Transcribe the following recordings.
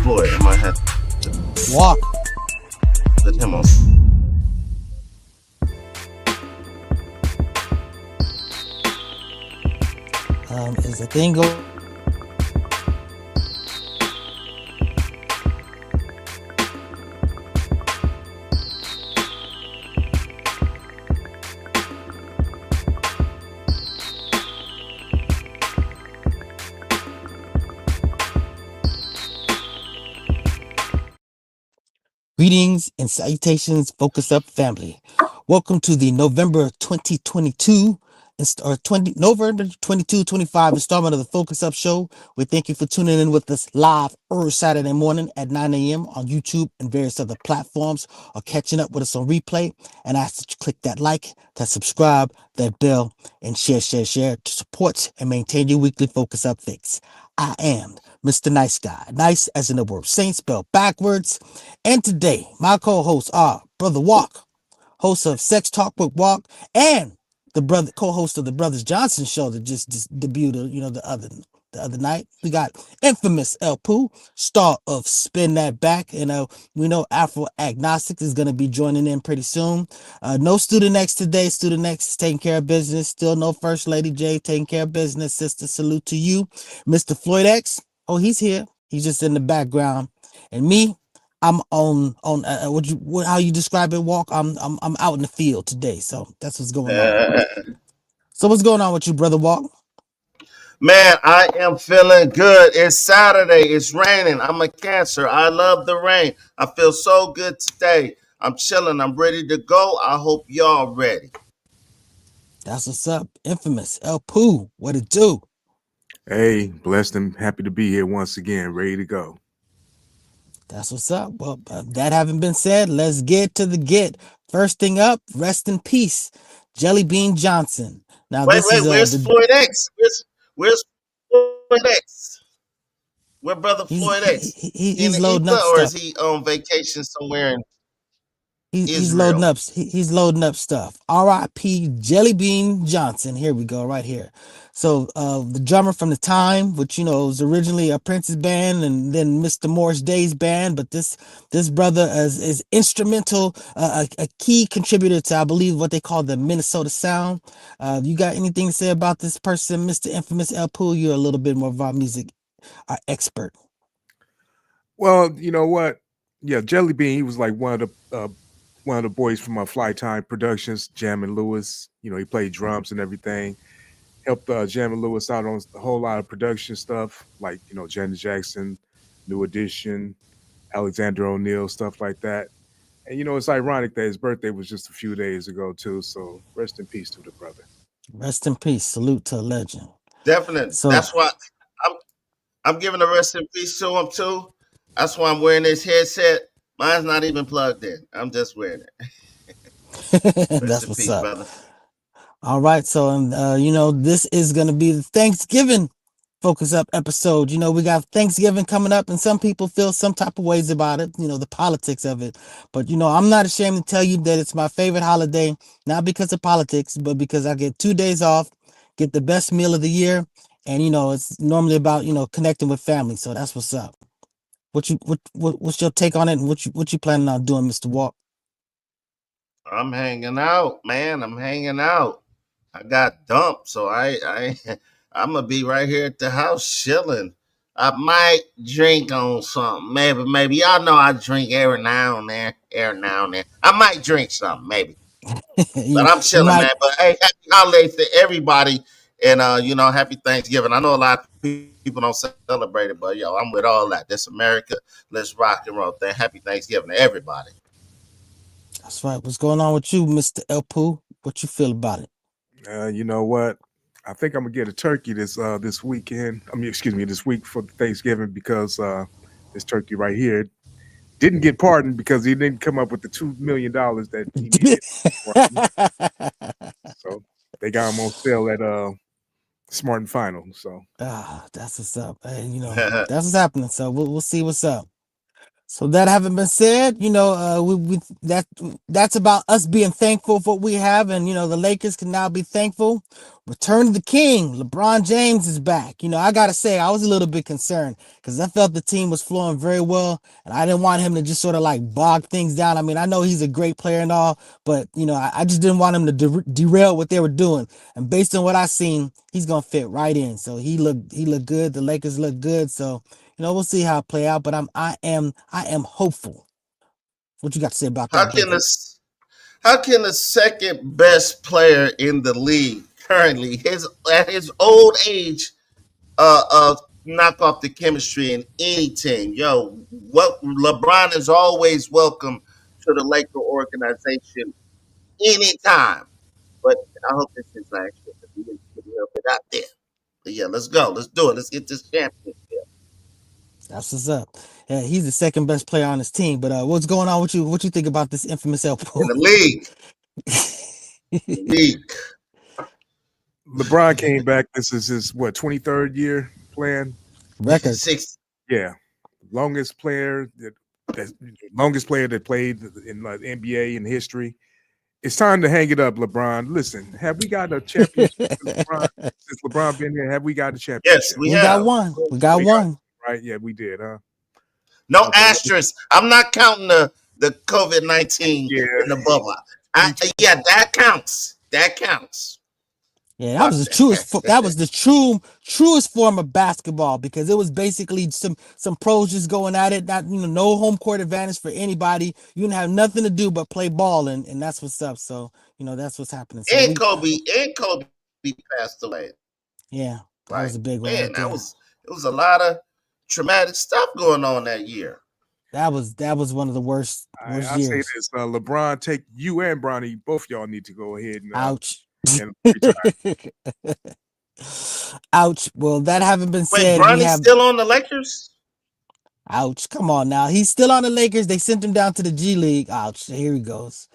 Floyd, I might have to Walk. put him on. Is the thing go? Greetings and salutations, Focus Up family. Welcome to the November 2022 or 20 November 22-25 installment of the Focus Up Show. We thank you for tuning in with us live every Saturday morning at 9 a.m. on YouTube and various other platforms, or catching up with us on replay. And I ask that you click that like, that subscribe, that bell, and share to support and maintain your weekly Focus Up fix. I am Mr. Nice Guy. Nice as in the word saint spelled backwards. And today, my co-hosts are Brother Walk, host of Sex Talk with Walk, and the brother co-host of the Brothers Johnson show that just debuted, the other night. We got infamous El Poo, star of Spin That Back, and we know Afro Agnostic is going to be joining in pretty soon. No Student X today. Student X is taking care of business. Still no First Lady J taking care of business. Sister, salute to you. Mr. Floyd X, oh, he's here. He's just in the background. And me, I'm on how you describe it, Walk. I'm out in the field today, so that's what's going on. So what's going on with you, Brother Walk? Man, I am feeling good. It's Saturday. It's raining. I'm a Cancer. I love the rain. I feel so good today. I'm chilling. I'm ready to go. I hope y'all ready. That's what's up. Infamous El Poo. What it do? Hey, blessed and happy to be here once again, ready to go. That's what's up. Well, that having been said, let's get to the get. First thing up, rest in peace, Jelly Bean Johnson. Now Wait, this wait. is Where's Floyd X? Where's Floyd X? Where brother Floyd X? He in he's the loading ether, up or stuff. is he on vacation somewhere in He's loading Israel? up. He's loading up stuff. R.I.P. Jelly Bean Johnson. Here we go, right here. So the drummer from the time, which was originally a Prince's band and then Mr. Morris Day's band, but this brother is instrumental, a key contributor to, I believe, what they call the Minnesota sound. You got anything to say about this person, Mr. Infamous El Poo? You're a little bit more of our music expert. Well, you know what? Yeah, Jelly Bean, he was like one of the boys from Fly Time Productions, Jam and Lewis. He played drums and everything. Helped Jam and Lewis out on a whole lot of production stuff, like Janet Jackson, New Edition, Alexander O'Neal, stuff like that. And it's ironic that his birthday was just a few days ago too. So rest in peace to the brother. Rest in peace. Salute to a legend. Definitely. So That's why I'm I'm giving a rest in peace to him too. That's why I'm wearing this headset. Mine's not even plugged in. I'm just wearing it. Rest that's in what's peace, up. brother. All right, so this is gonna be the Thanksgiving Focus Up episode. We got Thanksgiving coming up, and some people feel some type of ways about it. The politics of it, but I'm not ashamed to tell you that it's my favorite holiday, not because of politics, but because I get 2 days off, get the best meal of the year, and it's normally about connecting with family. So that's what's up. What's your take on it, and what you planning on doing, Mr. Walk? I'm hanging out, man. I'm hanging out. I got dumped, so I I'm gonna be right here at the house chilling. I might drink on something, maybe. Y'all know I drink every now and then, I might drink something, maybe. you But I'm you chilling, might. man. But hey, happy holidays to everybody, and happy Thanksgiving. I know a lot of people don't celebrate it, but I'm with all that. This America, let's rock and roll. Happy Thanksgiving to everybody. That's right. What's going on with you, Mr. El Poo? What you feel about it? You know what? I think I'm gonna get a turkey this weekend. Excuse me, this week for Thanksgiving because this turkey right here didn't get pardoned because he didn't come up with the $2 million that he needed. So they got him on sale at Smart and Final. So that's what's up. Hey, that's what's happening. So we'll see what's up. So that having been said, that's about us being thankful for what we have, and the Lakers can now be thankful. Return of the King, LeBron James is back. I gotta say, I was a little bit concerned because I felt the team was flowing very well, and I didn't want him to just sort of like bog things down. I mean, I know he's a great player and all, but I just didn't want him to derail what they were doing. And based on what I seen, he's gonna fit right in. So he looked good. The Lakers look good. So we'll see how it play out, but I am hopeful. What you got to say about How that, can brother? this? How can the second best player in the league currently, his at his old age, knock off the chemistry in any team? Yo, what LeBron is always welcome to the Laker organization anytime. But I hope this is last year because we need to get a little bit out there. But yeah, let's go. Let's do it. Let's get this championship That's what's up. Yeah, he's the second best player on his team. But what's going on with you? What you think about this infamous in elbow the league. The league. LeBron came back. This is his 23rd year playing. record? 60. Yeah, longest player that longest player that played in NBA in history. It's time to hang it up, LeBron. Listen, have we got a championship since LeBron been here? Have we got a Yes, championship? we We got have. one. We got We got one. right. Yeah, we did, huh? No Okay. asterisk. I'm not counting the COVID-19 Yeah, in the bubble. me too. Yeah, that counts. That counts. Yeah, that But was the truest. That was the truest form of basketball because it was basically some pros just going at it. Not no home court advantage for anybody. You didn't have nothing to do but play ball, and that's what's up. So that's what's happening. So and Kobe passed away. yeah, that was Like, a big one man, right there. it was a lot of traumatic stuff going on that year. That was one of the worst I say years. this: LeBron, take you and Bronny, both y'all need to go ahead Ouch. and retire. Ouch. Well, that having been Wait, said, we Bronny's have still on the Lakers? ouch. Come on now. He's still on the Lakers. They sent him down to the G League. Ouch. Here he goes.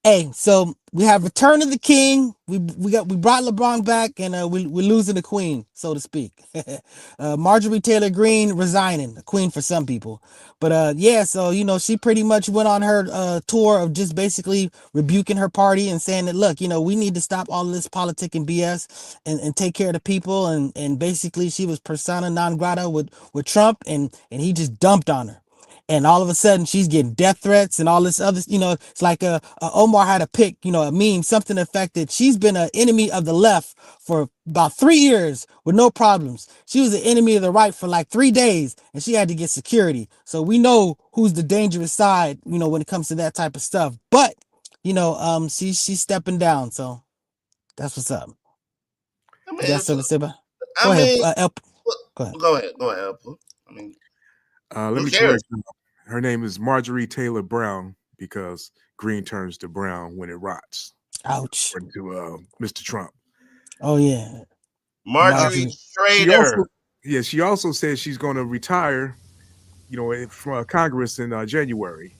Hey, so we have Return of the King. We brought LeBron back, and we're losing the Queen, so to speak. Marjorie Taylor Greene resigning, a queen for some people, but yeah. So she pretty much went on her tour of just basically rebuking her party and saying that look, we need to stop all of this politic and BS and take care of the people, and basically she was persona non grata with Trump, and he just dumped on her. And all of a sudden she's getting death threats and all this other, it's like Omar had a pick, a meme, something to the effect that she's been an enemy of the left for about 3 years with no problems. She was an enemy of the right for like 3 days and she had to get security. So we know who's the dangerous side, when it comes to that type of stuff. But, she's stepping down. So that's what's up. I You mean, got something to say about? Go I ahead. mean, Go ahead. go ahead, go ahead. Apple. I mean, Let who me cares? correct you. Her name is Marjorie Taylor Brown because green turns to brown when it rots, Ouch. according to Mr. Trump. Oh yeah. Marjorie Marjorie. She also, Schrader. yeah, she also says she's going to retire, from Congress in January,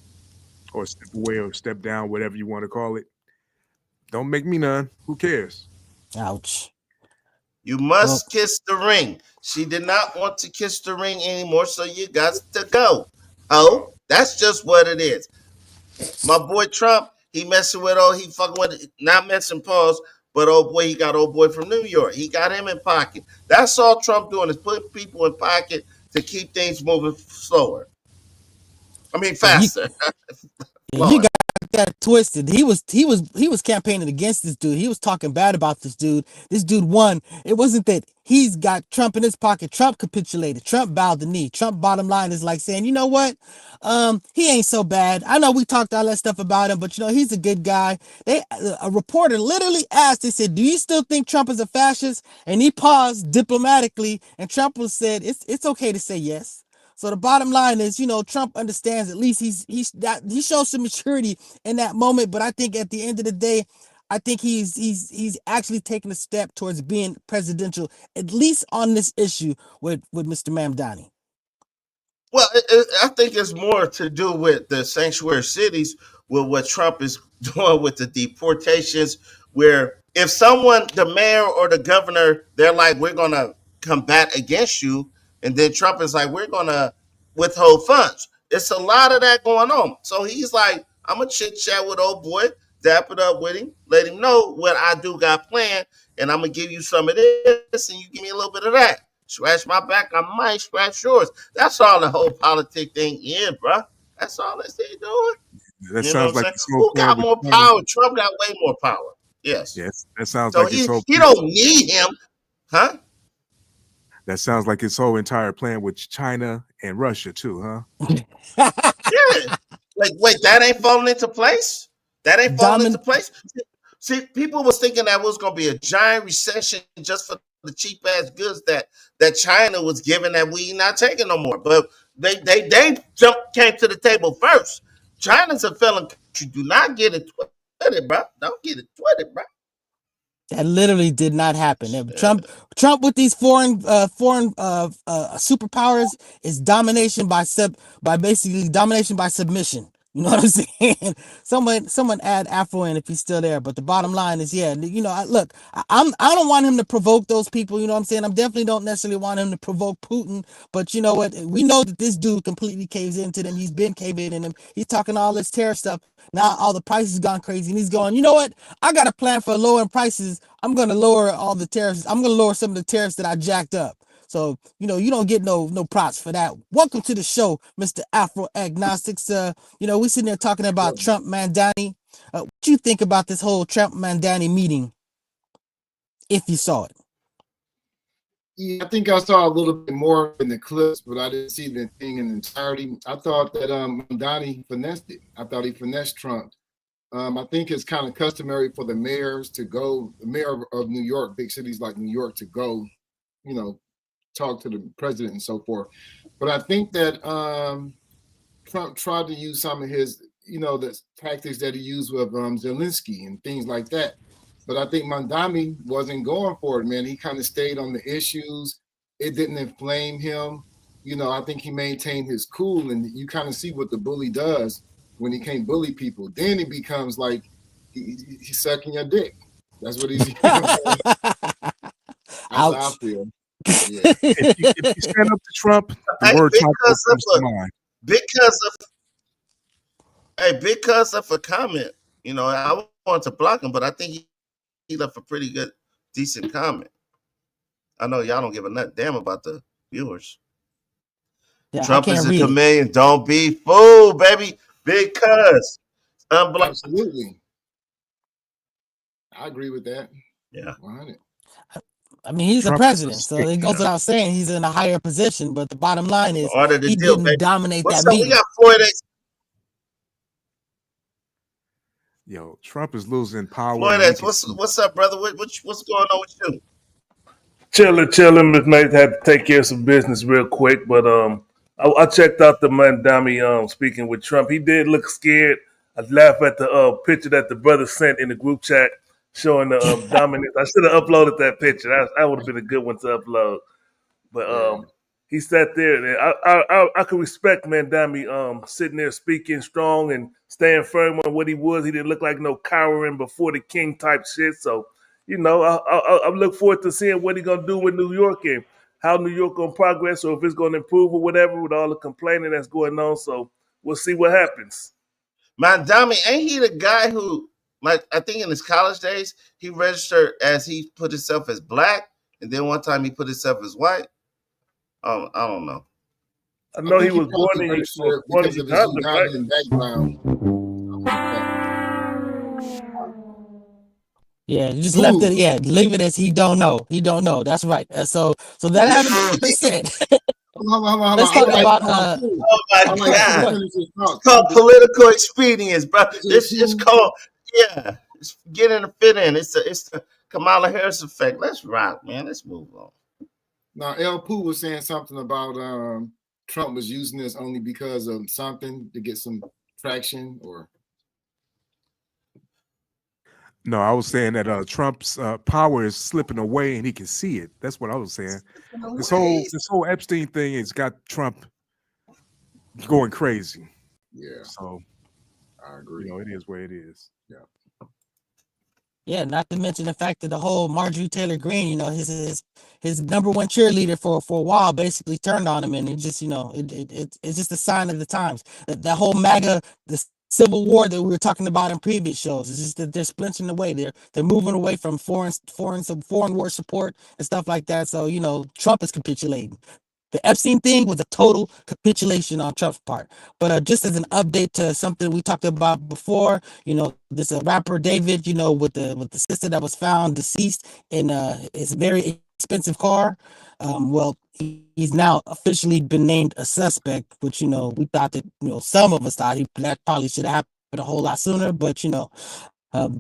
or step away or step down, whatever you want to call it. Don't make me none. Who cares? Ouch. You Well, must kiss the ring. She did not want to kiss the ring anymore, so you got to go. Oh, that's just what it is. My boy Trump, he messing with he fucking with not messing pause, but oh boy, he got old boy from New York. He got him in pocket. That's all Trump doing is putting people in pocket to keep things moving slower. I mean yeah, faster. you Lord. got that twisted. He was campaigning against this dude. He was talking bad about this dude. This dude won. It wasn't that he's got Trump in his pocket. Trump capitulated. Trump bowed the knee. Trump bottom line is like saying, you know what? He ain't so bad. I know we talked all that stuff about him, but he's a good guy. A reporter literally asked, they said, do you still think Trump is a fascist? And he paused diplomatically, and Trump was said, it's okay to say yes. So the bottom line is, Trump understands. At least he shows some maturity in that moment. But I think at the end of the day, I think he's actually taking a step towards being presidential, at least on this issue with Mr. Mamdani. Well, I think it's more to do with the sanctuary cities, with what Trump is doing with the deportations. Where if someone, the mayor or the governor, they're like, we're going to combat against you. And then Trump is like, we're going to withhold funds. It's a lot of that going on. So he's like, I'm gonna chit chat with old boy, dap it up with him, let him know what I do got planned, and I'm gonna give you some of this, and you give me a little bit of that. Scratch my back, I might scratch yours. That's all the whole politic thing is, bro. That's all they doing. That You know what sounds I'm like saying? his whole Who plan got with more China. power? Trump got way more power. Yes. Yes, that sounds So like his whole he plan. don't need him, huh? That sounds like his whole entire plan with China and Russia too, huh? Yeah. Like, wait, that ain't falling into place? That ain't falling into Domin- place? See, people was thinking that was gonna be a giant recession just for the cheap ass goods that China was giving that we not taking no more. But they came to the table first. China's a felon country. Do not get it twisted, bro. Don't get it twisted, bro. That literally did not happen. Yeah. Trump with these foreign superpowers is domination by basically domination by submission. You know what I'm saying? Someone add Afro in if he's still there. But the bottom line is, yeah, look, I don't want him to provoke those people. You know what I'm saying? I definitely don't necessarily want him to provoke Putin. But you know what? We know that this dude completely caves into them. He's been caving in them. He's talking all this terror stuff. Now all the prices gone crazy, and he's going, you know what? I got a plan for lowering prices. I'm gonna lower all the tariffs. I'm gonna lower some of the tariffs that I jacked up. So you don't get no props for that. Welcome to the show, Mr. Afro Agnostics. We sitting there talking about Trump Mandani. What you think about this whole Trump Mandani meeting? If you saw it, Yeah, I think I saw a little bit more in the clips, but I didn't see the thing in entirety. I thought that Mondani finessed it. I thought he finessed Trump. I think it's kind of customary for the mayors to go, the mayor of New York, big cities like New York, to go, you know, talk to the president and so forth. But I think that Trump tried to use some of his, the tactics that he used with Zelensky and things like that. But I think Mandami wasn't going for it, man. He kind of stayed on the issues. It didn't inflame him. I think he maintained his cool, and you kind of see what the bully does when he can't bully people. Then it becomes like he's sucking your dick. That's what he's. That's how I ouch. feel. Yeah. If you stand up to Trump, the Hey, word taco because of comes to a mind. because of because of a comment, I wanted to block him, but I think he left a pretty good, decent comment. I know y'all don't give a nut damn about the viewers. Yeah, I Trump is can't a read it. chameleon. Don't be fooled, baby. Because Absolutely. I agree with that. yeah. 100. I mean, he's the Trump is a president, so stick. it goes without saying he's in a higher position. But the bottom line is Order the he deal, didn't baby. dominate What's that up? We meeting. got 4 days. Yo, Trump is losing power, and he Floyd, can see. what's up, brother? What's going on with you? Chilling. Miss Nate had to take care of some business real quick, but I checked out the Mandami speaking with Trump. He did look scared. I laughed at the picture that the brother sent in the group chat showing the dominance. I should have uploaded that picture. That would have been a good one to upload. But Yeah. he sat there, and I could respect Mandami sitting there speaking strong and staying firm on what he was. He didn't look like no cowering before the king type shit. So I look forward to seeing what he's gonna do with New York and how New York gonna progress, or if it's gonna improve or whatever with all the complaining that's going on. So we'll see what happens. Mandami, ain't he the guy who, like, I think in his college days, he registered as he put himself as black, and then one time he put himself as white? I don't know. I I know he think he was probably registered born in because of his Uganda, right? Ugandan background. Like that. Yeah, you just left it. Who? Yeah, leave it as he don't know. He don't know. That's right. So that having been said, Hold let's on. talk about Cool. Oh my I like go to God. ahead. finish his It's thought called too. political expedience, bro. Is it This is cool? called, yeah, it's getting a fit in. It's the Kamala Harris effect. Let's rock, man. Let's move on. Now, El Pooh was saying something about Trump was using this only because of something to get some traction, or No, I was saying that Trump's power is slipping away, and he can see it. That's what I was saying. This whole Epstein thing has got Trump going crazy. yeah, So I agree. it is what it is. Yeah. Yeah, not to mention the fact that the whole Marjorie Taylor Greene, his number one cheerleader for a while basically turned on him, and it just, it's just a sign of the times. That whole MAGA, the Civil War that we were talking about in previous shows, it's just that they're splintering away. They're moving away from foreign war support and stuff like that. So Trump is capitulating. The Epstein thing was a total capitulation on Trump's part. But just as an update to something we talked about before, this rapper David, with the sister that was found deceased in his very expensive car. Well, he's now officially been named a suspect, which we thought that some of us thought that probably should have happened a whole lot sooner. But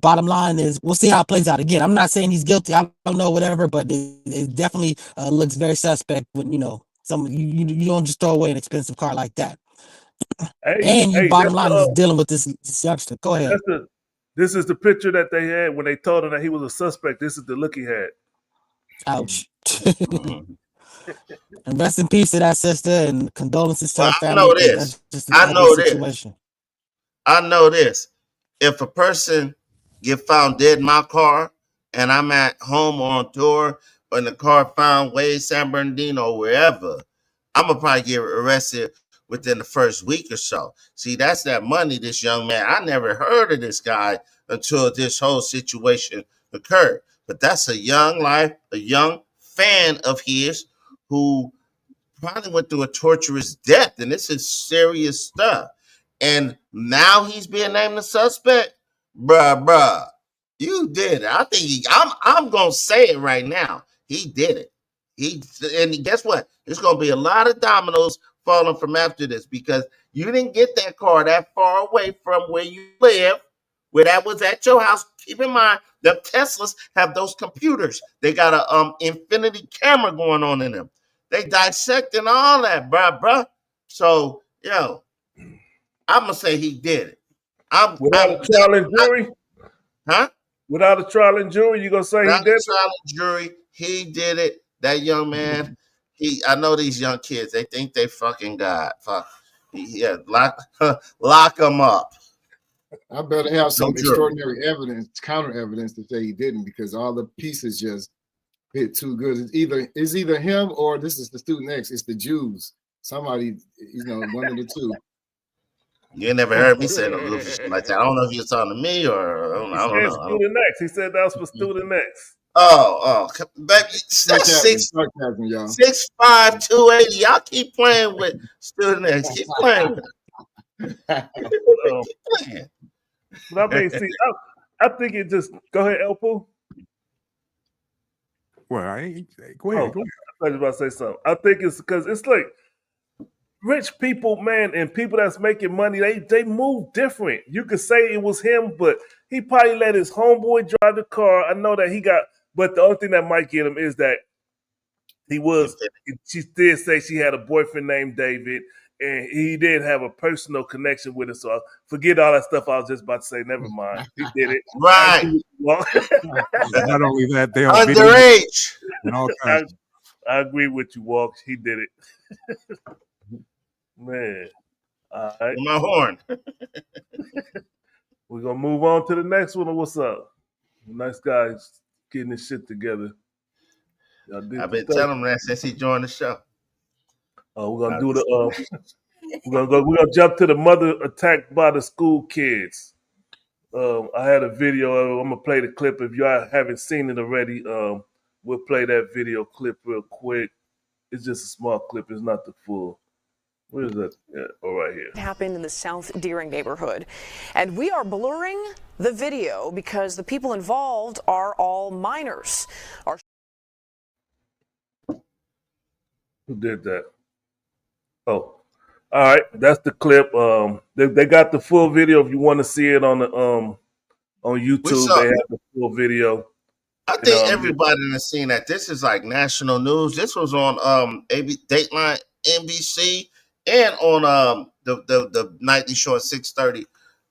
bottom line is, we'll see how it plays out. Again, I'm not saying he's guilty. I don't know, whatever, but it definitely looks very suspect when you don't just throw away an expensive car like that. And you, Hey, bottom line, is dealing with this youngster. Go ahead. this is the picture that they had when they told him that he was a suspect. This is the look he had. Ouch. Mhm. And rest in peace to that sister, and condolences to Well, her I family. know Because this. that's just an I ugly know this. situation. I know this. If a person get found dead in my car and I'm at home or on tour or in the car found way San Bernardino or wherever, I'm gonna probably get arrested within the first week or so. See, that's that money, this young man. I never heard of this guy until this whole situation occurred. But that's a young life, a young fan of his who probably went through a torturous death, and this is serious stuff. And now he's being named a suspect, bruh. You did it. I think I'm gonna say it right now. He did it. And guess what? There's gonna be a lot of dominoes falling from after this because you didn't get that car that far away from where you live, where that was at your house. Keep in mind, the Teslas have those computers. They got a infinity camera going on in them. They dissecting all that, bruh. So, I'm gonna say he did it. Without a trial and jury, huh? without a trial and jury, you gonna say he Without did a it? trial and jury, he did it. That young man, I know these young kids. They think they fucking God. Fuck, yeah, lock them up. I better have some No jury. extraordinary evidence, counter evidence to say he didn't, because all the pieces just fit too good. It's either him or this is the student X. It's the Jews. Somebody, one of the two. You ain't never heard me say no goofy shit like that. I don't know if you're talking to me or I He don't said know. student X. He said that was for student X. Baby, that's Sarcasm, y'all. 6'5", 280. Y'all keep playing with student X. Keep playing with it. Keep playing. But I mean, see, I think it just go ahead, Elpo. Well, go ahead. I thought you were about to say something. I think it's because it's like rich people, man, and people that's making money, they move different. You could say it was him, but he probably let his homeboy drive the car. I know that he got, but the only thing that might get him is that she did say she had a boyfriend named David, and he did have a personal connection with her. So forget all that stuff I was just about to say. Never mind. He did it. Right. Not only that, they are underage and all kinds. I agree with you, Walk. He did it. Man. All right. My horn. We're going to move on to the next one. What's up? Nice guys getting this shit together. I've been telling him that since he joined the show. We're gonna do we're gonna jump to the mother attacked by the school kids. I had a video. I'm gonna play the clip. If y'all haven't seen it already, we'll play that video clip real quick. It's just a small clip. It's not the full. Where is that? Yeah, right here. It happened in the South Deering neighborhood. And we are blurring the video because the people involved are all minors. Who did that? Oh, all right. That's the clip. They got the full video. If you want to see it on the on YouTube, they have the full video. I think everybody has seen that. This is like national news. This was on Dateline, NBC, and on the nightly show at 6:30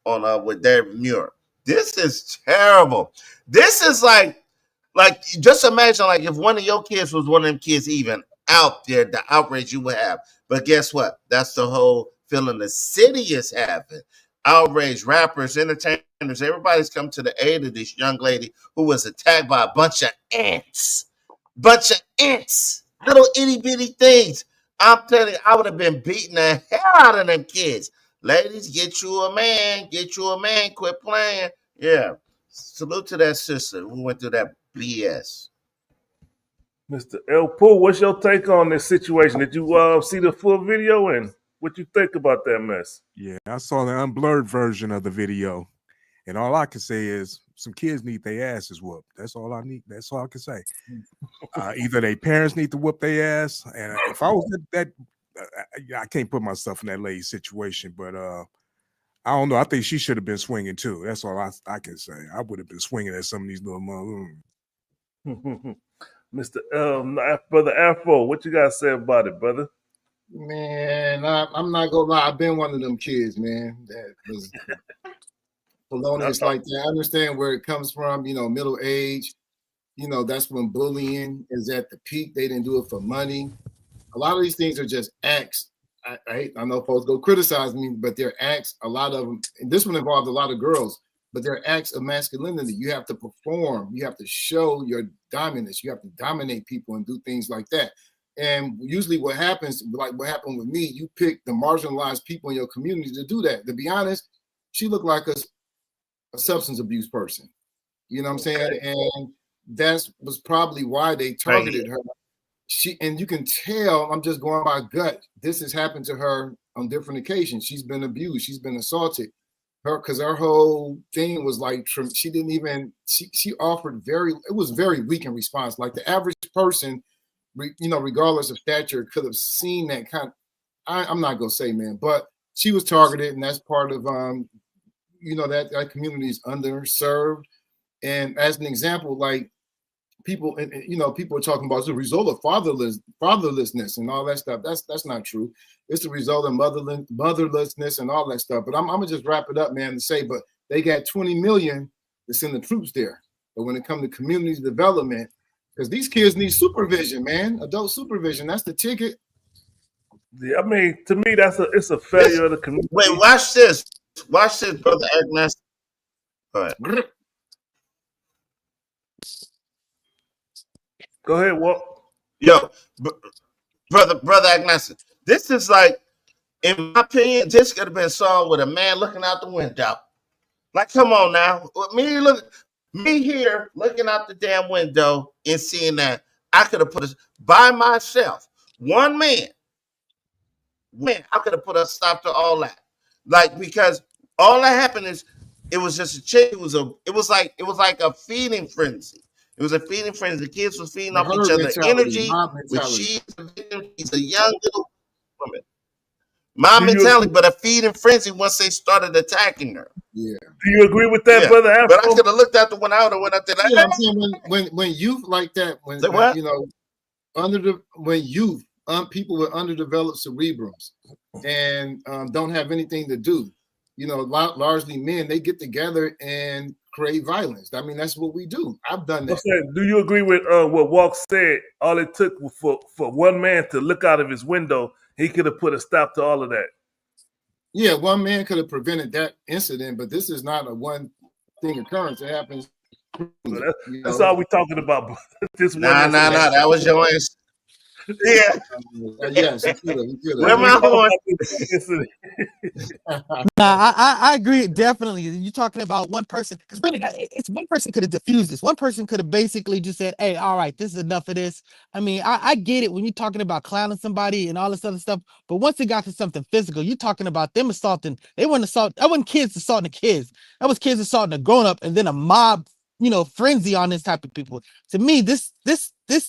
on with David Muir. This is terrible. This is like just imagine like if one of your kids was one of them kids even out there, the outrage you would have. But guess what? That's the whole feeling the city is having. outrage, rappers, entertainers, everybody's come to the aid of this young lady who was attacked by a bunch of ants. Bunch of ants. Little itty bitty things. I'm telling you, I would have been beating the hell out of them kids. Ladies, get you a man. Get you a man. Quit playing. Yeah. Salute to that sister who went through that BS. Mr. L. Poole, what's your take on this situation? Did you see the full video and what you think about that mess? Yeah, I saw the unblurred version of the video, and all I can say is some kids need their asses whooped. That's all I need. That's all I can say. Either their parents need to whoop their ass, and if I was that, I can't put myself in that lady's situation, but I don't know. I think she should have been swinging too. That's all I can say. I would have been swinging at some of these little motherfuckers. Mr. Brother Afro, what you got to say about it, brother? Man, I'm not gonna lie. I've been one of them kids, man. That was felonious like that. I understand where it comes from. You know, middle age. You know, that's when bullying is at the peak. They didn't do it for money. A lot of these things are just acts. I know folks go criticize me, but they're acts. A lot of them. And this one involved a lot of girls. But they're acts of masculinity. You have to perform. You have to show your dominance. You have to dominate people and do things like that. And usually what happens, like what happened with me, you pick the marginalized people in your community to do that. To be honest, she looked like a substance abuse person. You know what I'm saying? And that was probably why they targeted her. And you can tell, I'm just going by gut, this has happened to her on different occasions. She's been abused. She's been assaulted. Because her whole thing was like, she didn't even, she offered it was very weak in response. Like the average person, you know, regardless of stature, could have seen that kind of, I'm not going to say, man, but she was targeted, and that's part of, you know, that community is underserved. And as an example, like people, you know, people are talking about the result of fatherlessness and all that stuff. That's not true. It's the result of motherlessness and all that stuff. But I'm gonna just wrap it up, man, and say, but they got 20 million to send the troops there. But when it comes to community development, because these kids need supervision, man, adult supervision. That's the ticket. Yeah, I mean, to me, it's a failure of the community. Wait, watch this, brother Agnes. Go ahead. Go ahead, Walt. Yo, brother Agnes. This is like, in my opinion, this could have been solved with a man looking out the window. Like, come on now. Me here looking out the damn window and seeing that I could have put us by myself. One man, I could have put a stop to all that. Like, because all that happened is it was just a chick. It was like a feeding frenzy. It was a feeding frenzy. The kids was feeding off each other's energy. She's a young little woman. Mob mentality, but a feeding frenzy once they started attacking her. Yeah. Do you agree with that, brother Afro? But I could have looked out the window and went up there. Yeah, I'm saying when youth like that, when you know, when youth, people with underdeveloped cerebrums and don't have anything to do, you know, largely men, they get together and create violence. I mean, that's what we do. I've done that. Do you agree with what Walk said? All it took for one man to look out of his window, he could have put a stop to all of that. Yeah, one man could have prevented that incident, but this is not a one thing occurrence. It happens. That's all we're talking about. Nah, that was your answer. Yeah. Yes, where my horn? Nah, I agree definitely. You're talking about one person, because really, it's one person could have diffused this. One person could have basically just said, "Hey, all right, this is enough of this." I mean, I get it when you're talking about clowning somebody and all this other stuff, but once it got to something physical, you're talking about them assaulting. That wasn't kids assaulting the kids. That was kids assaulting a grown up, and then a mob, you know, frenzy on this type of people. To me, this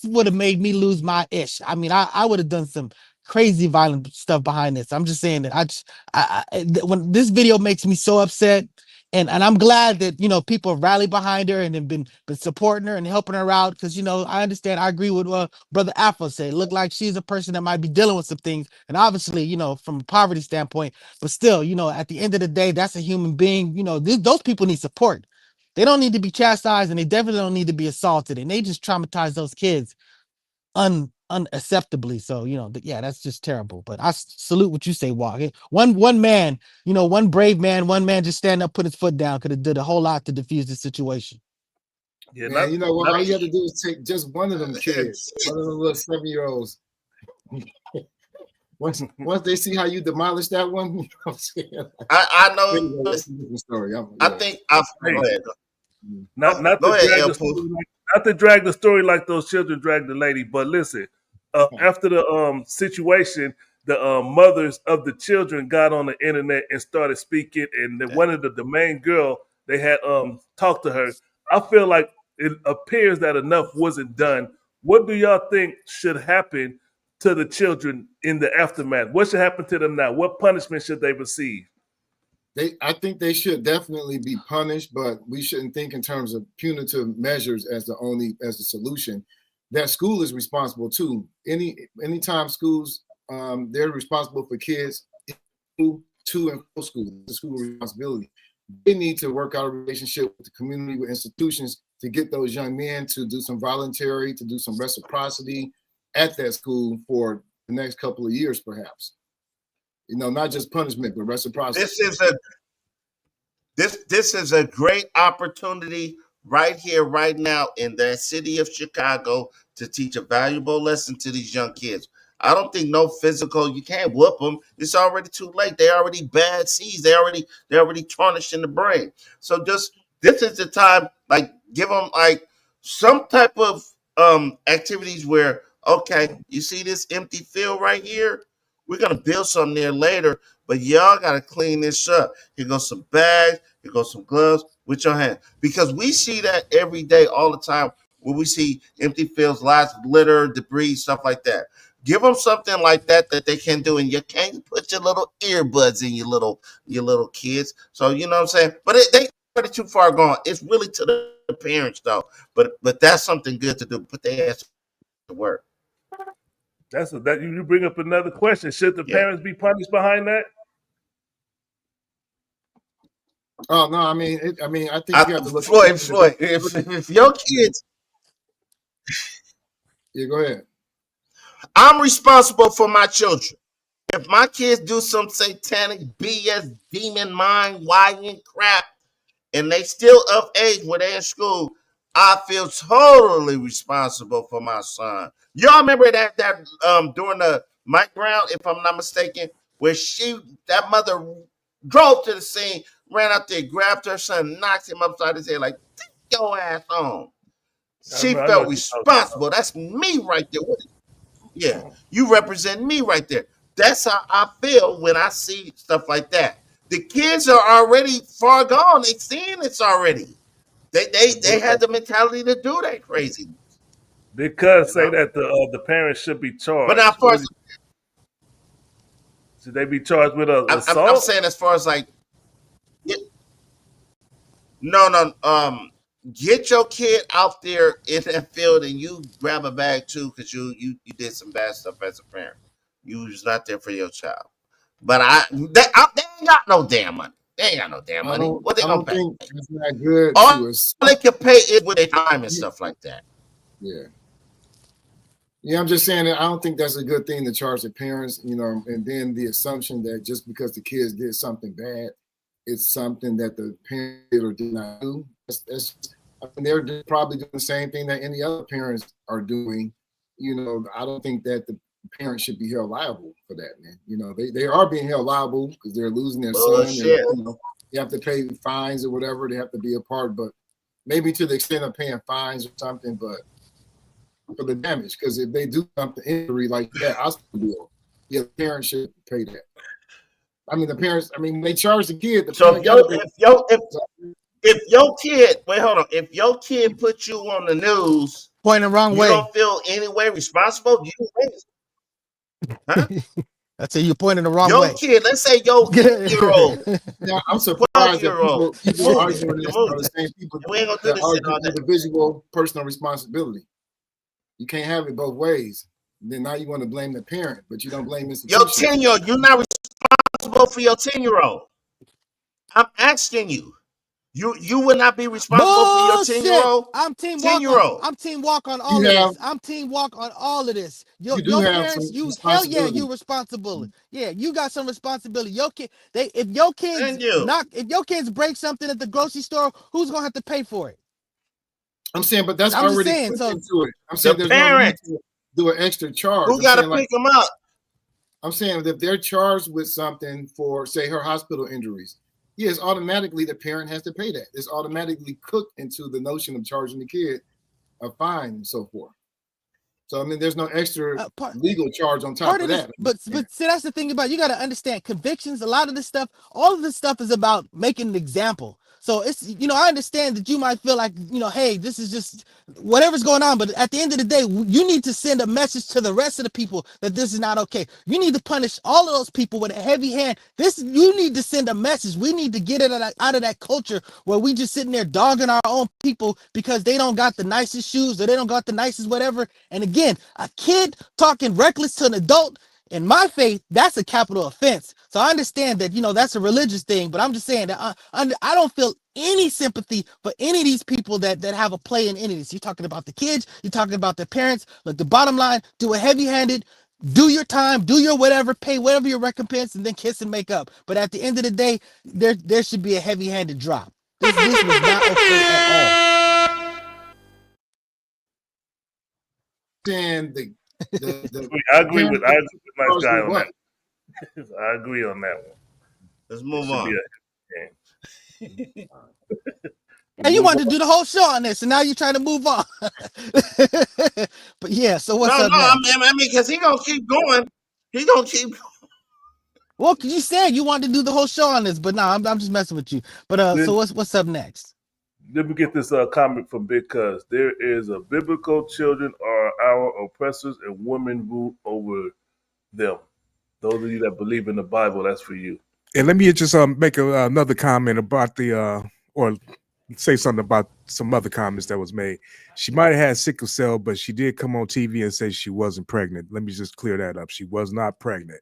would have made me lose my ish. I mean, I would have done some crazy violent stuff behind this. I'm just saying that when this video makes me so upset, and I'm glad that, you know, people rallied behind her and have been supporting her and helping her out, because, you know, I understand. I agree with what Brother Afro said. It looked like she's a person that might be dealing with some things, and obviously, you know, from a poverty standpoint, but still, you know, at the end of the day, that's a human being. You know, those people need support. They don't need to be chastised, and they definitely don't need to be assaulted, and they just traumatize those kids unacceptably. So, yeah, that's just terrible. But I salute what you say, Walk. One man, one brave man, one man just stand up, put his foot down, could have did a whole lot to defuse the situation. Yeah, Man, you know what? All you have to do is take just one of them kids, one of them little 7-year-olds. Once they see how you demolish that one, you know what I'm saying? I know. That's a different story. I think I've Hey, go ahead. not Go to ahead, drag El the Pooh. story not to drag the story like those children dragged the lady, but listen, after the situation, the mothers of the children got on the internet and started speaking, and one of the main girl they had talked to her. I feel like it appears that enough wasn't done. What do y'all think should happen to the children in the aftermath? What should happen to them now? What punishment should they receive? I think they should definitely be punished, but we shouldn't think in terms of punitive measures as the solution. That school is responsible too. Anytime schools they're responsible for kids to and from school. The school responsibility. They need to work out a relationship with the community, with institutions to get those young men to do some voluntary, to do some reciprocity at that school for the next couple of years, perhaps. Not just punishment, but reciprocity. This is a great opportunity right here, right now, in the city of Chicago to teach a valuable lesson to these young kids. I don't think no physical. You can't whoop them. It's already too late. They already bad seeds. They're already tarnished in the brain. So this is the time. Like, give them like some type of activities where, okay, you see this empty field right here. We're gonna build something there later, but y'all gotta clean this up. Here goes some bags. Here goes some gloves with your hand, because we see that every day, all the time. When we see empty fields, lots of litter, debris, stuff like that. Give them something like that they can do, and you can't put your little earbuds in your little kids. So you know what I'm saying. But they already too far gone. It's really to the parents though. But that's something good to do. Put their ass to work. That you bring up another question. Should the Yeah. parents be punished behind that? Oh no, I mean, I think you have to look. Floyd, if your kids, yeah, go ahead. I'm responsible for my children. If my kids do some satanic BS, demon mind, lying crap, and they still of age when they're in school, I feel totally responsible for my son. Y'all remember that during the Mike Brown, if I'm not mistaken, where that mother drove to the scene, ran out there, grabbed her son, knocked him upside his head, like, take your ass home. She I know felt what you're talking responsible. That's me right there. Yeah, you represent me right there. That's how I feel when I see stuff like that. The kids are already far gone. They've seen this already. They had the mentality to do that crazy. Because You say know? that the parents should be But now, charged. as far as Should they be charged with I'm assault? saying, as far as like, no, get your kid out there in that field and you grab a bag too, because you did some bad stuff as a parent. You was not there for your child. But they ain't got no damn money. They ain't got no damn I money. don't. What they I gonna don't pay? think it's not good All to us. they can pay is with their time and stuff like that. Yeah. Yeah, I'm just saying that I don't think that's a good thing to charge the parents, and then the assumption that just because the kids did something bad, it's something that the parent did or did not do. They're probably doing the same thing that any other parents are doing. I don't think that the parents should be held liable for that, man. They are being held liable because they're losing their son, Bullshit. and they have to pay fines or whatever. They have to be a part, but maybe to the extent of paying fines or something, but for the damage, because if they do something injury like that, hospital bill, the parents should pay that. I mean, the parents. I mean, they charge the kid. The So parent gotta pay. if your kid, wait, hold on. If your kid put you on the news, Pointing the wrong you way. don't feel any way responsible. Huh? I say you're pointing the wrong Your way. kid, let's say your 8-year-old, Now, I'm surprised that 12-year-old, people arguing this are the same people we ain't gonna do that this shit argue all day. individual personal responsibility. You can't have it both ways. Then now you want to blame the parent, but you don't blame Your institutions. 10-year-old, you're not responsible for your 10-year-old. I'm asking you. You would not be responsible for your Bullshit. 10-year-old? I'm team walk 10-year-old. I'm team walk on all You of have, this. I'm team walk on all of this. you do Your have parents, some you hell yeah, responsibility. you responsible. Yeah, you got some responsibility. Your kid, if your kids Thank you. if your kids break something at the grocery store, who's gonna have to pay for it? I'm saying, but that's I'm just already saying. put So into it. I'm saying The there's no need parent to do an extra charge. who I'm got to saying, like, pick them up. I'm saying if they're charged with something for, say, her hospital injuries, yes, automatically the parent has to pay that. It's automatically cooked into the notion of charging the kid a fine and so forth. So I mean, there's no extra legal charge on top part of of this, that. but see, that's the thing about, you got to understand convictions. A lot of this stuff, all of this stuff is about making an example. So it's, I understand that you might feel like, hey, this is just whatever's going on, but at the end of the day, you need to send a message to the rest of the people that this is not okay. You need to punish all of those people with a heavy hand. You need to send a message. We need to get it out of that culture where we just sitting there dogging our own people because they don't got the nicest shoes or they don't got the nicest whatever. And again, a kid talking reckless to an adult, in my faith, that's a capital offense. So I understand that, that's a religious thing, but I'm just saying that I don't feel any sympathy for any of these people that have a play in any of this. You're talking about the kids, you're talking about their parents. Look, the bottom line, do a heavy-handed, do your time, do your whatever, pay whatever your recompense, and then kiss and make up. But at the end of the day, there should be a heavy-handed drop. This was not okay at all. And I agree with nice guy on what? that. I agree on that one. Let's move on. And you wanted to do the whole show on this, and now you're trying to move on. But yeah, so what's up next? I mean, because he gonna keep going. He gonna keep going. Well, you said you wanted to do the whole show on this, but no, I'm just messing with you. But so what's up next? Let me get this comment from Big Cuz. There is a biblical children are our oppressors and women rule over them. Those of you that believe in the Bible, that's for you. And let me just make another comment about or say something about some other comments that was made. She might have had sickle cell, but she did come on TV and say she wasn't pregnant. Let me just clear that up. She was not pregnant.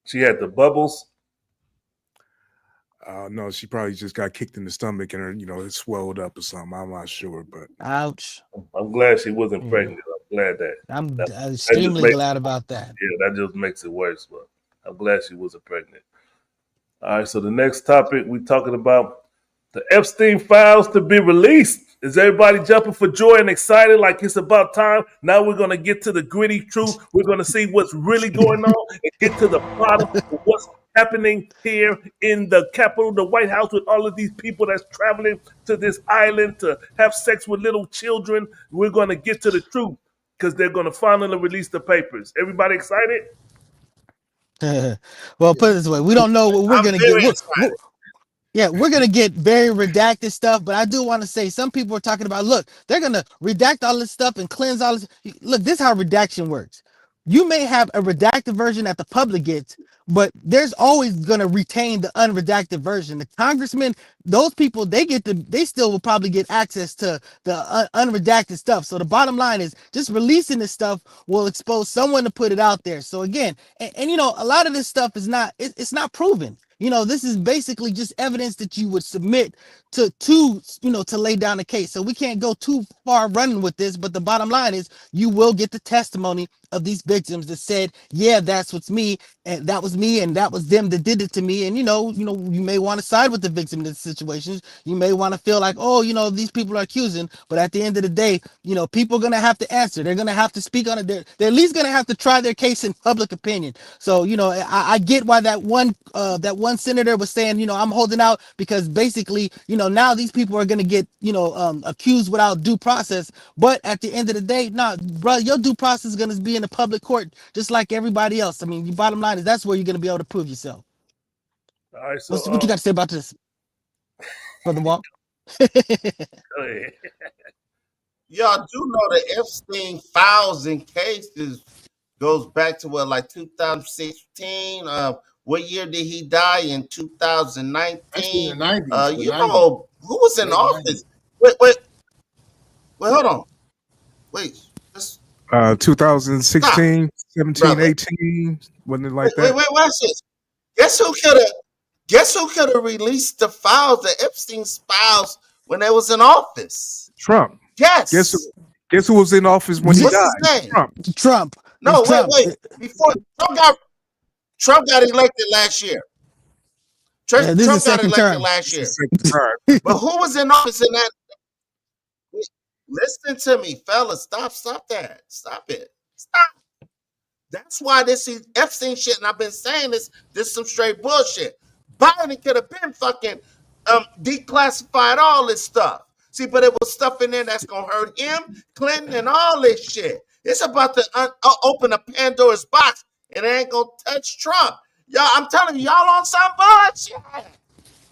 She had the bubbles. No, she probably just got kicked in the stomach and her, it swelled up or something. I'm not sure, but ouch. I'm glad she wasn't pregnant. I'm glad that. I'm extremely glad about that. Yeah, that just makes it worse, but I'm glad she wasn't pregnant. All right, so the next topic we're talking about the Epstein files to be released. Is everybody jumping for joy and excited like it's about time? Now we're going to get to the gritty truth. We're going to see what's really going on and get to the bottom of what's happening here in the Capitol, the White House, with all of these people that's traveling to this island to have sex with little children. We're going to get to the truth because they're going to finally release the papers. Everybody excited? Well, put it this way. We don't know what we're going to get. We're going to get very redacted stuff, but I do want to say some people are talking about, look, they're going to redact all this stuff and cleanse all this. Look, this is how redaction works. You may have a redacted version that the public gets, but there's always going to retain the unredacted version. The congressmen, those people, they still will probably get access to the unredacted stuff. So the bottom line is just releasing this stuff will expose someone to put it out there. So again, and a lot of this stuff is it's not proven. This is basically just evidence that you would submit to lay down a case. So we can't go too far running with this, but the bottom line is you will get the testimony of these victims that said, yeah, that's what's me, and that was me, and that was them that did it to me. And you may want to side with the victim in this situations. You may want to feel like, oh, these people are accusing, but at the end of the day, people are gonna have to answer. They're gonna have to speak on it. They're at least gonna have to try their case in public opinion. So I get why that one senator was saying, I'm holding out because basically, now these people are gonna get accused without due process. But at the end of the day, bro, your due process is gonna be in the public court just like everybody else. I mean, the bottom line is that's where you're gonna be able to prove yourself. All right, so what you got to say about this, Brother Walt? Go ahead. Y'all do know the Epstein files and cases goes back to 2016. What year did he die? In 2019. Actually, in the 90s. Who was in office? Wait, hold on. Wait. 2016, 17, 18, wasn't it like that? Wait, watch this. Guess who killed it? Guess who could have released the files, the Epstein's files, when they was in office? Trump. Yes. Guess who was in office when he What's died? his name? Trump. Trump. No, It's Trump. wait. Before Trump got elected last year. Yeah, this is Trump got second elected term. last year. Second But who was in office in that? Listen to me, fellas. Stop that. Stop it. Stop. That's why this is Epstein shit, and I've been saying this is some straight bullshit. Biden could have been fucking declassified all this stuff. See, but it was stuff in there that's gonna hurt him, Clinton, and all this shit. It's about to open a Pandora's box, and it ain't gonna touch Trump. Y'all, I'm telling you, y'all on some bullshit.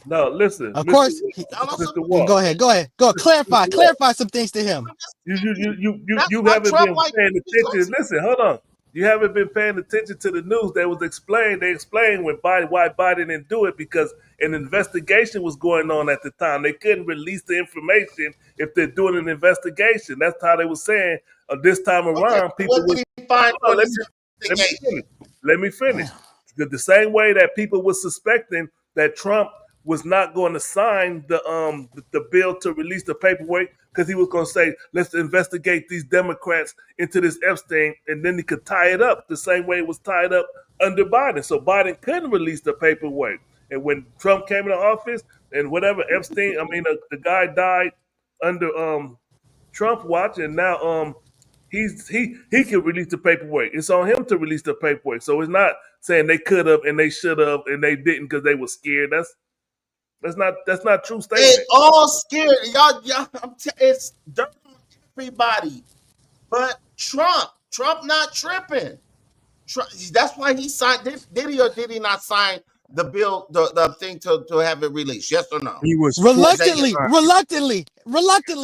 No, listen. Of Mr. course. Mr. Go Walk. ahead. Go. Clarify some things to him. You Why haven't Trump been like paying attention. Listen, hold on. You haven't been paying attention to the news that was explained. They explained why Biden didn't do it because an investigation was going on at the time. They couldn't release the information if they're doing an investigation. That's how they were saying this time around. People what would did he find hold on, on let me finish. Let me finish. The same way that people were suspecting that Trump was not going to sign the bill to release the paperwork because he was going to say, let's investigate these Democrats into this Epstein, and then he could tie it up the same way it was tied up under Biden. So Biden couldn't release the paperwork. And when Trump came into office and whatever Epstein, the guy died under Trump watch, and now he can release the paperwork. It's on him to release the paperwork. So it's not saying they could have and they should have and they didn't because they were scared. That's not true statement. They all scared. Y'all it's dirt on everybody. But Trump not tripping. That's why he signed. Did he or did he not sign the bill, the thing to have it released? Yes or no? He was Reluctantly.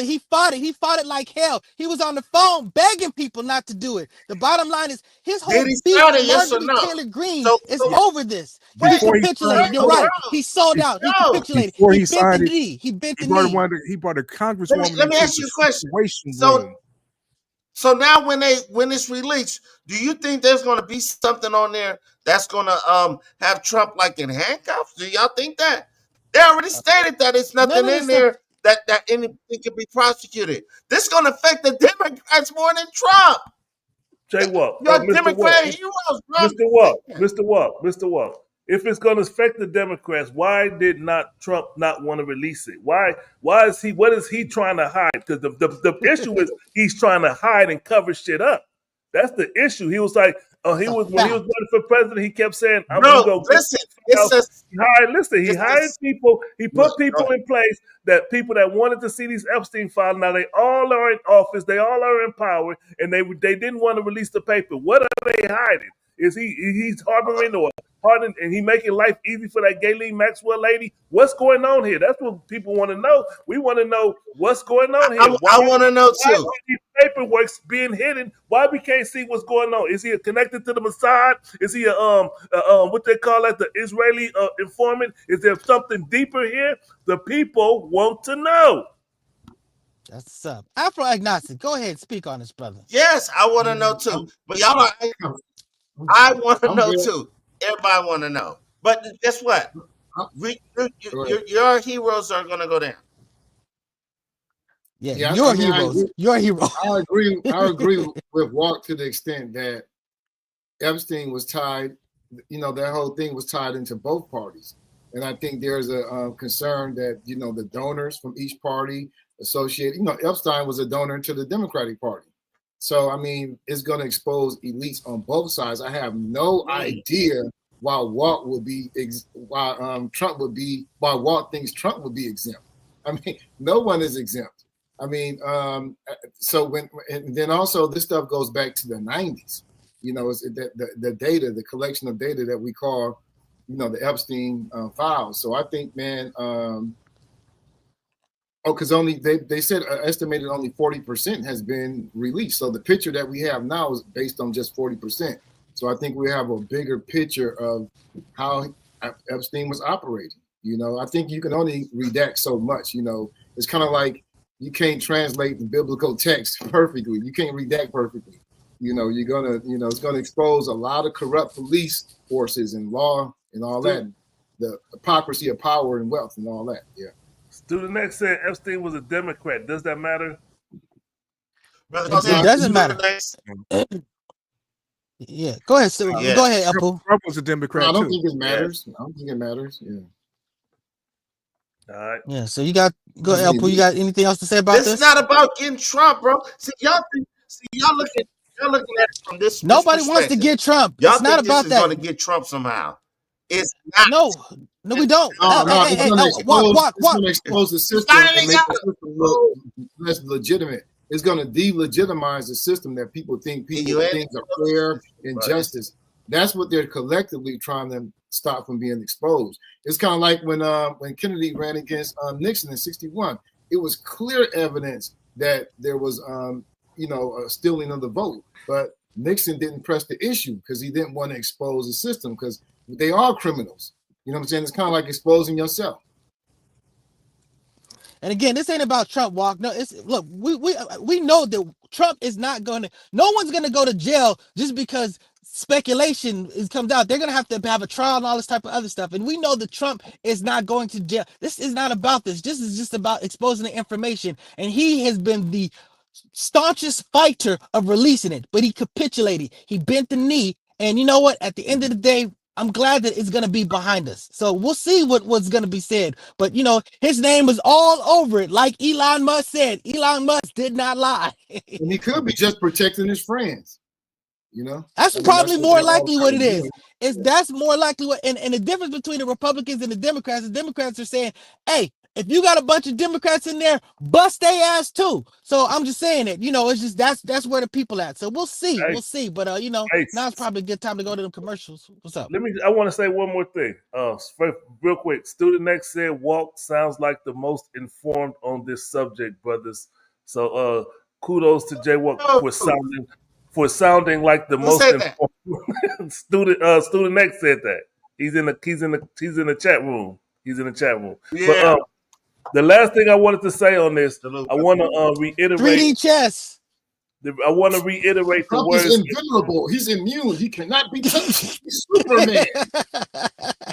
He fought it. He fought it like hell. He was on the phone begging people not to do it. The bottom line is his whole Did he beef sign it? with Yes or Marjorie no? Taylor Greene So is over this. He Before he capitulated. signed- You're hold right. on. He sold out. He No. capitulated. Before He he bent the signed it, knee. He bent the he brought knee. he brought a congresswoman Let me into ask you the a question. situation So room. So now when it's released, do you think there's going to be something on there that's going to have Trump like in handcuffs? Do y'all think that? They already stated that it's None nothing of this in stuff. there that anything can be prosecuted. This is going to affect the Democrats more than Trump. Jay Walk, You're Mr. Democrat Walk, heroes, bro. Mr. Walk. If it's going to affect the Democrats, why did not Trump not want to release it? Why is he? What is he trying to hide? Because the issue is he's trying to hide and cover shit up. That's the issue. He was like, when he was running for president, he kept saying, "We Bro, gonna get listen, it's a He it's hired a people. He put look, people in place that people that wanted to see these Epstein files. Now they all are in office. They all are in power, and they didn't want to release the paper. What are they hiding? Is he's harboring or hardening, and he making life easy for that Ghislaine Maxwell lady? What's going on here? That's what people want to know. We want to know what's going on here. I want to know Why too. are these paperwork's being hidden? Why we can't see what's going on? Is he connected to the Mossad? Is he what they call it, the Israeli informant? Is there something deeper here? The people want to know. That's up. Afro agnostic. Go ahead, speak on this, brother. Yes, I want to know too. But y'all are. I want to know good. too. Everybody want to know. But guess what? Your heroes are going to go down. Yeah, your heroes. Your hero. I agree with Walk to the extent that Epstein was tied. That whole thing was tied into both parties, and I think there's a concern that the donors from each party associated. Epstein was a donor to the Democratic Party, so I mean, it's going to expose elites on both sides. I have no idea why Walk would be why Walk thinks Trump would be exempt. I mean, no one is exempt. I mean, so and then also this stuff goes back to the 90s. It's the data, the collection of data that we call, the Epstein files. So I think, man, because they said estimated only 40% has been released. So the picture that we have now is based on just 40%. So I think we have a bigger picture of how Epstein was operating. I think you can only redact so much. It's kind of like you can't translate the biblical text perfectly. You can't redact perfectly. You're gonna, it's gonna expose a lot of corrupt police forces and law and all that. the hypocrisy of power and wealth and all that. Yeah. Student Next said Epstein was a Democrat. Does that matter? Brother It Ted, doesn't you matter. next? Yeah, go ahead. So, Yeah. go ahead, Apple. Trump was a Democrat I don't too. think it matters. I don't think it matters. Yeah. All right. Yeah. So you got go ahead, Apple. You got anything else to say about It's this? not about getting Trump, bro. See, y'all looking at it from this. Nobody this wants to perspective. get Trump. Y'all It's not think this about is that. going to get Trump somehow? It's not. No, we don't. No, it's going to Walk. expose the system Finally and make got the system look less legitimate. It's going to delegitimize the system that people think things are fair and justice. That's what they're collectively trying to stop from being exposed. It's kind of like when Kennedy ran against Nixon in '61. It was clear evidence that there was a stealing of the vote, but Nixon didn't press the issue because he didn't want to expose the system because they are criminals. You know what I'm saying? It's kind of like exposing yourself. And again, this ain't about Trump. Walk. No, it's look. We know that Trump is not going to. No one's going to go to jail just because speculation comes out. They're going to have a trial and all this type of other stuff. And we know that Trump is not going to jail. This is not about this. This is just about exposing the information. And he has been the staunchest fighter of releasing it, but he capitulated. He bent the knee. And you know what? At the end of the day, I'm glad that it's going to be behind us. So we'll see what's going to be said. But, his name is all over it. Like Elon Musk said, Elon Musk did not lie. And he could be just protecting his friends. That's probably more likely what it is. That's more likely what, and the difference between the Republicans and the Democrats are saying, hey, if you got a bunch of Democrats in there, bust their ass too. So I'm just saying it. It's just that's where the people at. So we'll see. We'll see. But now it's probably a good time to go to the commercials. What's up? I want to say one more thing. Real quick. Student Next said Walt sounds like the most informed on this subject, brothers. So kudos to Jay Walk for sounding like the most informed. Student Next said that. He's in the chat room. He's in the chat room. Yeah. But the last thing I wanted to say on this, I want to reiterate. 3D chess. I want to reiterate the words. He's invulnerable. He's immune. He cannot be touched. He's Superman.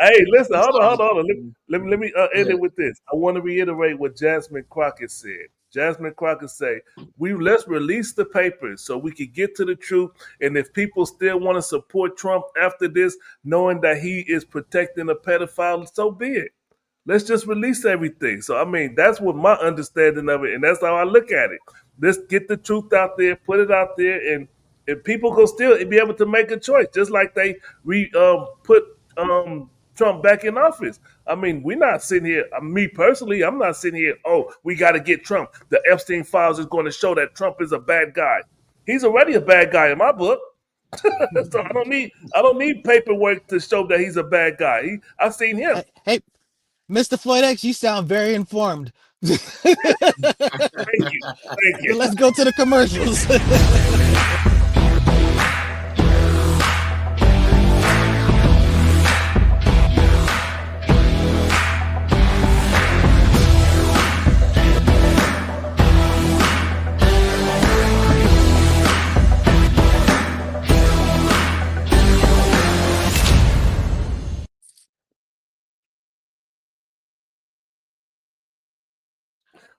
Hey, listen, hold on. Let me end it with this. I want to reiterate what Jasmine Crockett said. Jasmine Crockett say, let's release the papers so we can get to the truth. And if people still want to support Trump after this, knowing that he is protecting a pedophile, so be it. Let's just release everything. So, that's what my understanding of it, and that's how I look at it. Let's get the truth out there, put it out there, and people can still be able to make a choice, just like they put Trump back in office. We're not sitting here, me personally, I'm not sitting here, we got to get Trump. The Epstein files is going to show that Trump is a bad guy. He's already a bad guy in my book. So I don't need paperwork to show that he's a bad guy. I've seen him. Hey, Mr. Floyd X, you sound very informed. Thank you. Let's go to the commercials.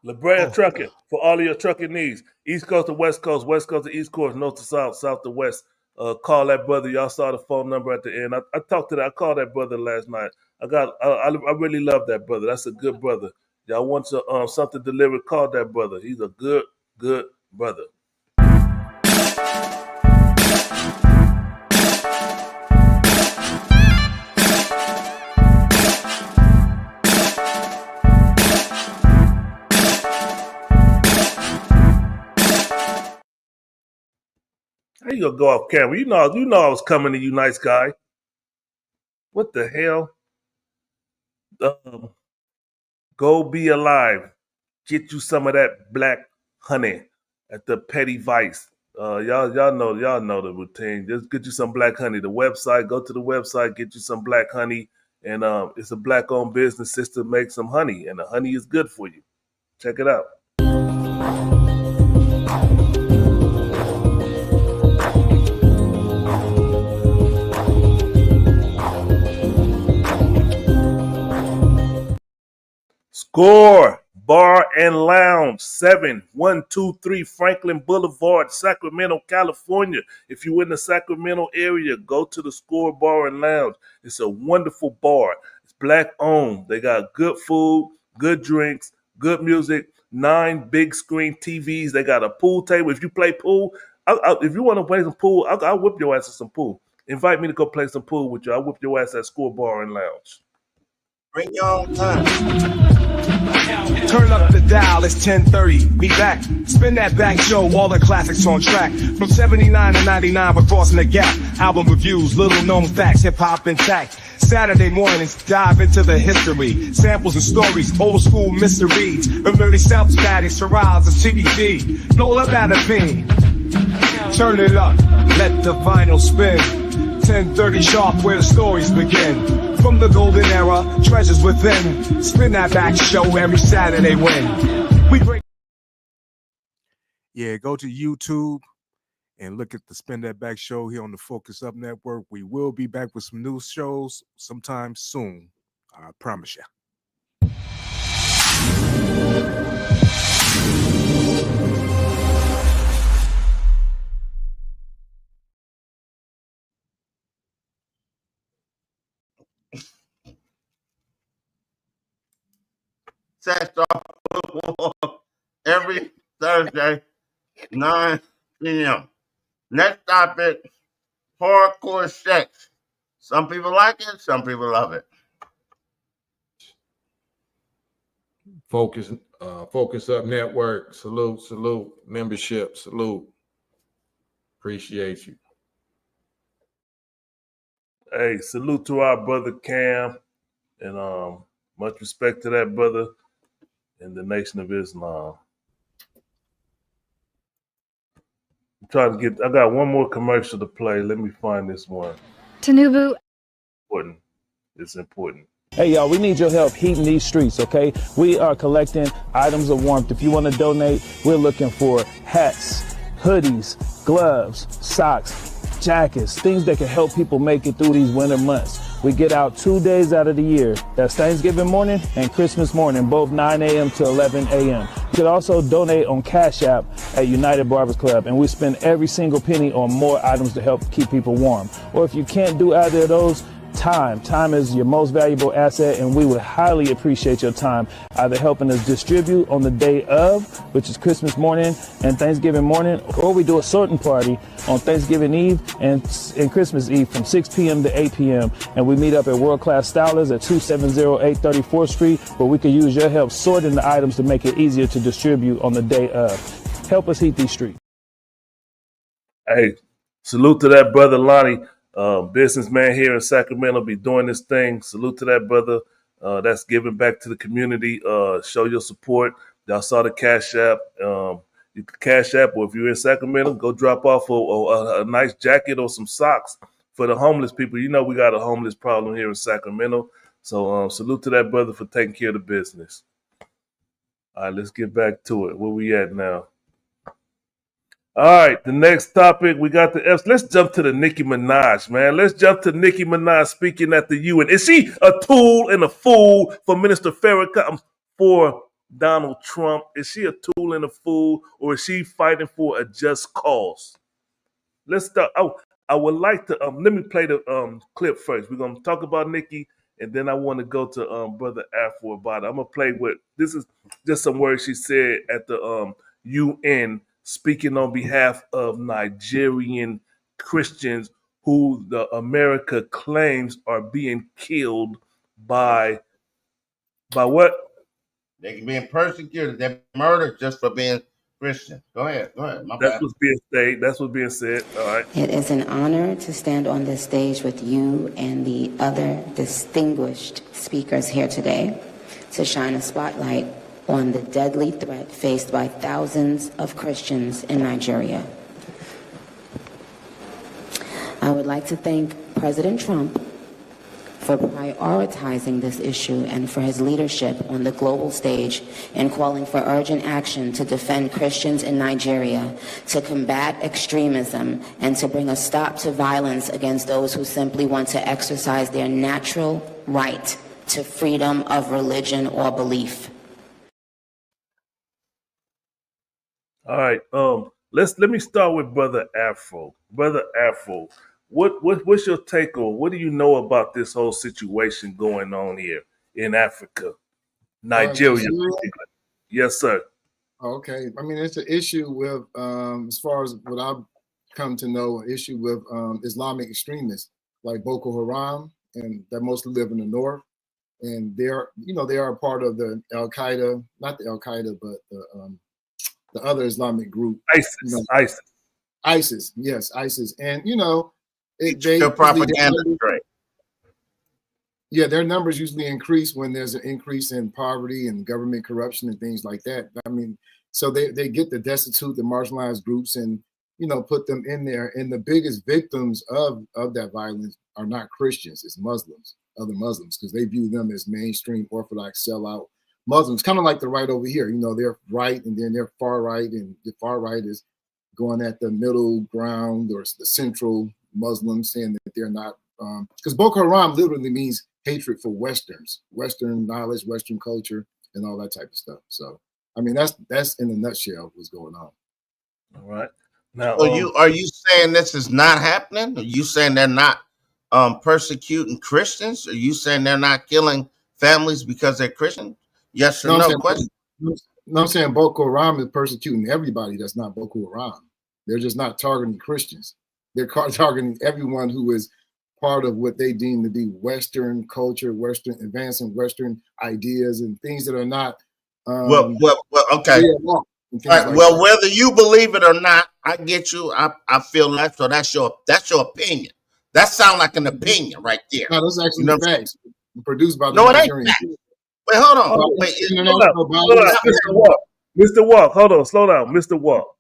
La Brea Trucking, for all of your trucking needs. East Coast to West Coast, West Coast to East Coast, North to South, South to West. Call that brother. Y'all saw the phone number at the end. I called that brother last night. I really love that brother. That's a good brother. Y'all want something delivered, call that brother. He's a good brother. How you gonna go off camera? You know I was coming to you, nice guy. What the hell? Go be alive. Get you some of that black honey at the Petty Vice. Y'all know the routine. Just get you some black honey. The website, go to the website, get you some black honey, and it's a black-owned business. Sister makes some honey, and the honey is good for you. Check it out. Score Bar and Lounge, 7123 Franklin Boulevard, Sacramento, California. If you're in the Sacramento area, go to the Score Bar and Lounge. It's a wonderful bar. It's black owned. They got good food, good drinks, good music, 9 big screen TVs. They got a pool table. If you play pool, if you want to play some pool, I'll whip your ass at some pool. Invite me to go play some pool with you. I'll whip your ass at Score Bar and Lounge. Bring your own time. Turn up the dial, it's 10:30. Be back. Spin that back show, all the classics on track. From 79 to 99, we're crossing the gap. Album reviews, little known facts, hip hop intact. Saturday mornings, dive into the history. Samples and stories, old school mysteries. Early self status, Shiraz and CBD. Roll up out of bean. Turn it up, let the vinyl spin. 10:30 sharp, where the stories begin. From the golden era, treasures within. Spin that back show every Saturday when we break. Yeah, go to YouTube and look at the Spin That Back show here on the Focus Up Network. We will be back with some new shows sometime soon. I promise you. Sex off every Thursday, 9 p.m. Next topic, hardcore sex. Some people like it, some people love it. Focus Up Network. Salute. Membership, salute. Appreciate you. Hey, salute to our brother Cam, and much respect to that brother in the Nation of Islam. I'm trying to I got one more commercial to play. Let me find this one. Tanubu. It's important. Hey, y'all, we need your help heating these streets, okay? We are collecting items of warmth. If you want to donate, we're looking for hats, hoodies, gloves, socks, jackets, things that can help people make it through these winter months. We get out 2 days out of the year. That's Thanksgiving morning and Christmas morning, both 9 a.m. to 11 a.m. You can also donate on Cash App at United Barbers Club, and we spend every single penny on more items to help keep people warm. Or if you can't do either of those, Time is your most valuable asset, and we would highly appreciate your time, either helping us distribute on the day of, which is Christmas morning and Thanksgiving morning, or we do a sorting party on Thanksgiving Eve and Christmas Eve from 6 p.m. to 8 p.m. And we meet up at World Class Stylers at 2708 34th Street, where we can use your help sorting the items to make it easier to distribute on the day of. Help us heat these streets. Hey, salute to that brother Lonnie. Businessman here in Sacramento, be doing this thing. Salute to that brother. That's giving back to the community. Show your support. Y'all saw the Cash App. You can Cash App, or if you're in Sacramento, go drop off a nice jacket or some socks for the homeless people. You know we got a homeless problem here in Sacramento. So salute to that brother for taking care of the business. All right, let's get back to it. Where we at now? All right, the next topic, we got the F's. Let's jump to the Nicki Minaj, man. Let's jump to Nicki Minaj speaking at the UN. Is she a tool and a fool for Minister Farrakhan, for Donald Trump? Is she a tool and a fool, or is she fighting for a just cause? Let's start. I would like to, let me play the clip first. We're going to talk about Nicki, and then I want to go to Brother Afro about it. I'm going to play this is just some words she said at the UN, speaking on behalf of Nigerian Christians who the America claims are being killed by what? They're being persecuted. They're murdered just for being Christian. Go ahead. My That's bad. what's being said. That's what's being said. All right. It is an honor to stand on this stage with you and the other distinguished speakers here today to shine a spotlight on the deadly threat faced by thousands of Christians in Nigeria. I would like to thank President Trump for prioritizing this issue and for his leadership on the global stage in calling for urgent action to defend Christians in Nigeria, to combat extremism, and to bring a stop to violence against those who simply want to exercise their natural right to freedom of religion or belief. All right. Let me start with Brother Afro. Brother Afro, what's your take on what do you know about this whole situation going on here in Africa, Or Nigeria, Nigeria? particularly? Yes, sir. Okay. I mean, it's an issue with, as far as what I've come to know, an issue with Islamic extremists like Boko Haram, and that mostly live in the north. And they're, they are a part of the Al Qaeda, not the Al Qaeda, but the other Islamic group. ISIS. ISIS, yes, ISIS. And, Your propaganda straight. Yeah, their numbers usually increase when there's an increase in poverty and government corruption and things like that. I mean, so they get the destitute, the marginalized groups, and put them in there. And the biggest victims of that violence are not Christians, it's Muslims, other Muslims, because they view them as mainstream Orthodox sellout Muslims, kind of like the right over here. They're right, and then they're far right, and the far right is going at the middle ground or the central Muslims, saying that they're not. Because Boko Haram literally means hatred for Westerns, Western knowledge, Western culture, and all that type of stuff. So, I mean, that's in a nutshell what's going on. All right. Now, So are you saying this is not happening? Are you saying they're not persecuting Christians? Are you saying they're not killing families because they're Christian? Yes or no question. No, I'm saying Boko Haram is persecuting everybody that's not Boko Haram. They're just not targeting Christians. They're targeting everyone who is part of what they deem to be Western culture, Western advancing Western ideas and things that are not. Well, okay. All right. Like well, whether you believe it or not, I get you. I feel that. So that's your opinion. That sounds like an opinion right there. No, that's actually facts produced by the No, it ain't Nigerians. facts. Wait, hold on. Wait, Mr. Walk, hold on, slow down. Mr. Walk.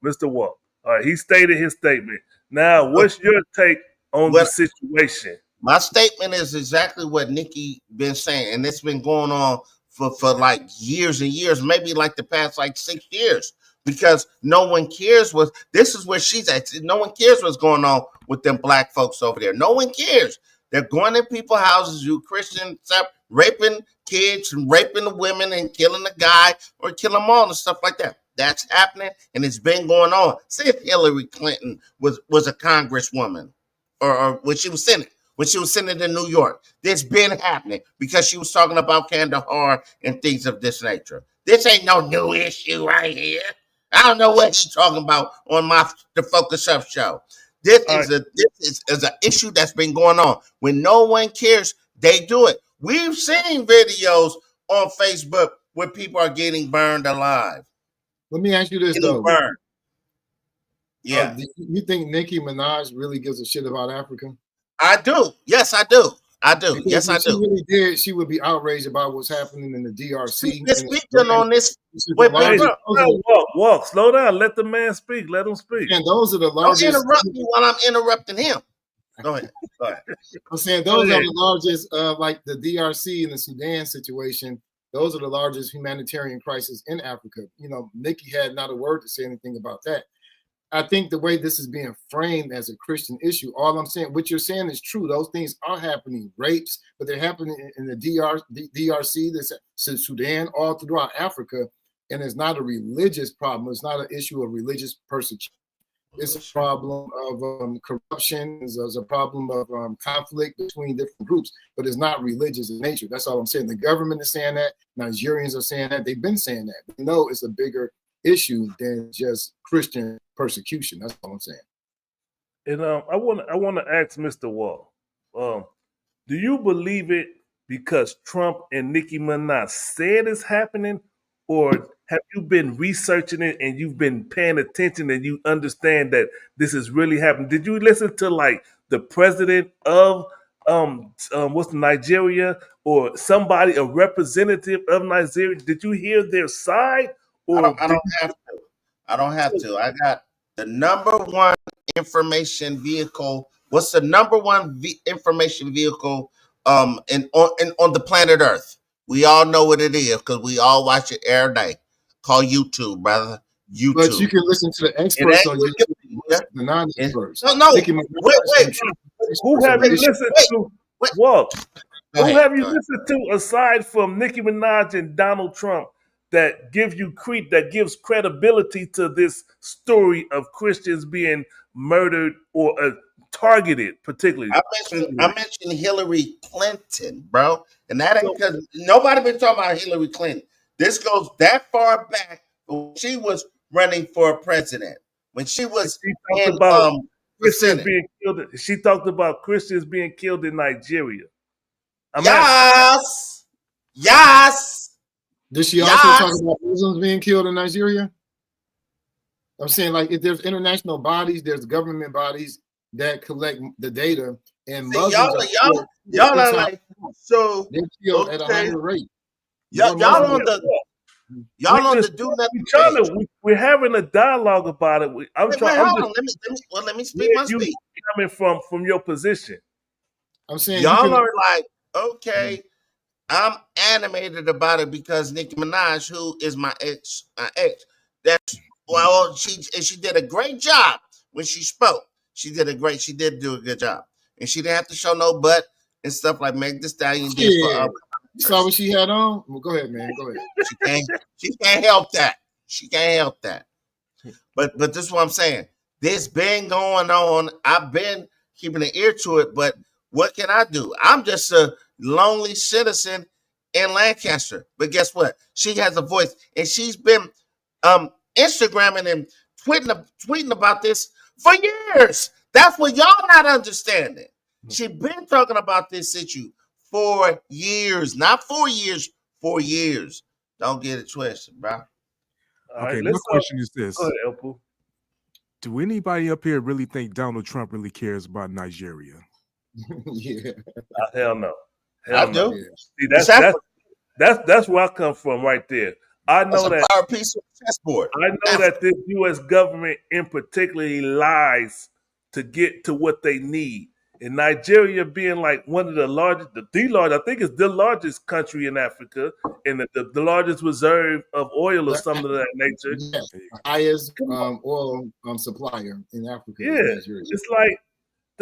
All right, he stated his statement. Now, what's your take on the situation? My statement is exactly what Nicki been saying, and it's been going on for like years and years, maybe like the past like 6 years, because no one cares this is where she's at. No one cares what's going on with them black folks over there. No one cares. They're going to people's houses, you Christian, raping kids and raping the women and killing the guy or killing them all and stuff like that. That's happening, and it's been going on. See if Hillary Clinton was a congresswoman or when she was Senate. When she was sitting in New York, this been happening because she was talking about Kandahar and things of this nature. This ain't no new issue right here. I don't know what she's talking about on the Focus Up show. This is an issue that's been going on. When no one cares, they do it. We've seen videos on Facebook where people are getting burned alive. Let me ask you this though. Burned. Yeah. You think Nicki Minaj really gives a shit about Africa? I do. Yes, I do. Because yes, I do. She really did. She would be outraged about what's happening in the DRC. Speaking on this. Wait, walk. Slow down. Let the man speak. Let him speak. And those are the largest. Don't interrupt me while I'm interrupting him. Go ahead. I'm saying those are the largest, like the DRC and the Sudan situation. Those are the largest humanitarian crises in Africa. Nicki had not a word to say anything about that. I think the way this is being framed as a Christian issue, all I'm saying, what you're saying is true. Those things are happening, rapes, but they're happening in the DRC, Sudan, all throughout Africa. And it's not a religious problem. It's not an issue of religious persecution. It's a problem of corruption. It's a problem of conflict between different groups, but it's not religious in nature. That's all I'm saying. The government is saying that. Nigerians are saying that. They've been saying that. They know it's a bigger issue than just Christian persecution. That's all I'm saying. And I want to ask Mr. Wall, do you believe it because Trump and Nicki Minaj said it's happening, or have you been researching it and you've been paying attention and you understand that this is really happening? Did you listen to like the president of Nigeria or somebody, a representative of Nigeria? Did you hear their side? I don't have to. I got the number one information vehicle. What's the number one information vehicle on the planet Earth? We all know what it is because we all watch it every day. Call YouTube, brother. YouTube. But you can listen to the experts on YouTube, the non-experts. No. Wait. Who have you listened to? Whoa. Who have you listened to aside from Nicki Minaj and Donald Trump that gives credibility to this story of Christians being murdered or targeted, particularly. I mentioned Hillary Clinton, bro, and that ain't because nobody been talking about Hillary Clinton. This goes that far back when she was running for president, when she was in Christians being killed. She talked about Christians being killed in Nigeria. Yes. Did she also talk about Muslims being killed in Nigeria? I'm saying, like, if there's international bodies, there's government bodies that collect the data, and Muslims y'all are like, so they're killed at a higher rate. Y'all on the do nothing. We're having a dialogue about it. Let me speak my speech. Coming from your position, I'm saying y'all are like, okay, I'm animated about it because Nicki Minaj, who is my ex, that's she did a great job when she spoke. She did do a good job, and she didn't have to show no butt and stuff like Meg Thee Stallion did for. You saw what she had on? Well, go ahead, man. Go ahead. She can't help that. She can't help that. But this is what I'm saying. This been going on. I've been keeping an ear to it, but what can I do? I'm just a lonely citizen in Lancaster. But guess what? She has a voice, and she's been Instagramming and tweeting about this for years. That's what y'all not understanding. She been talking about this issue for years, not 4 years, 4 years. Don't get it twisted, bro. Okay, my question is this. Go ahead, Elpo. Do anybody up here really think Donald Trump really cares about Nigeria? Yeah. Hell no. I do. See, that's where I come from right there. I know that power piece of the chessboard. I know that the U.S. government in particular lies to get to what they need. And Nigeria being like one of the largest, I think it's the largest country in Africa and the largest reserve of oil or something of that nature. Yes, highest oil supplier in Africa. Yeah,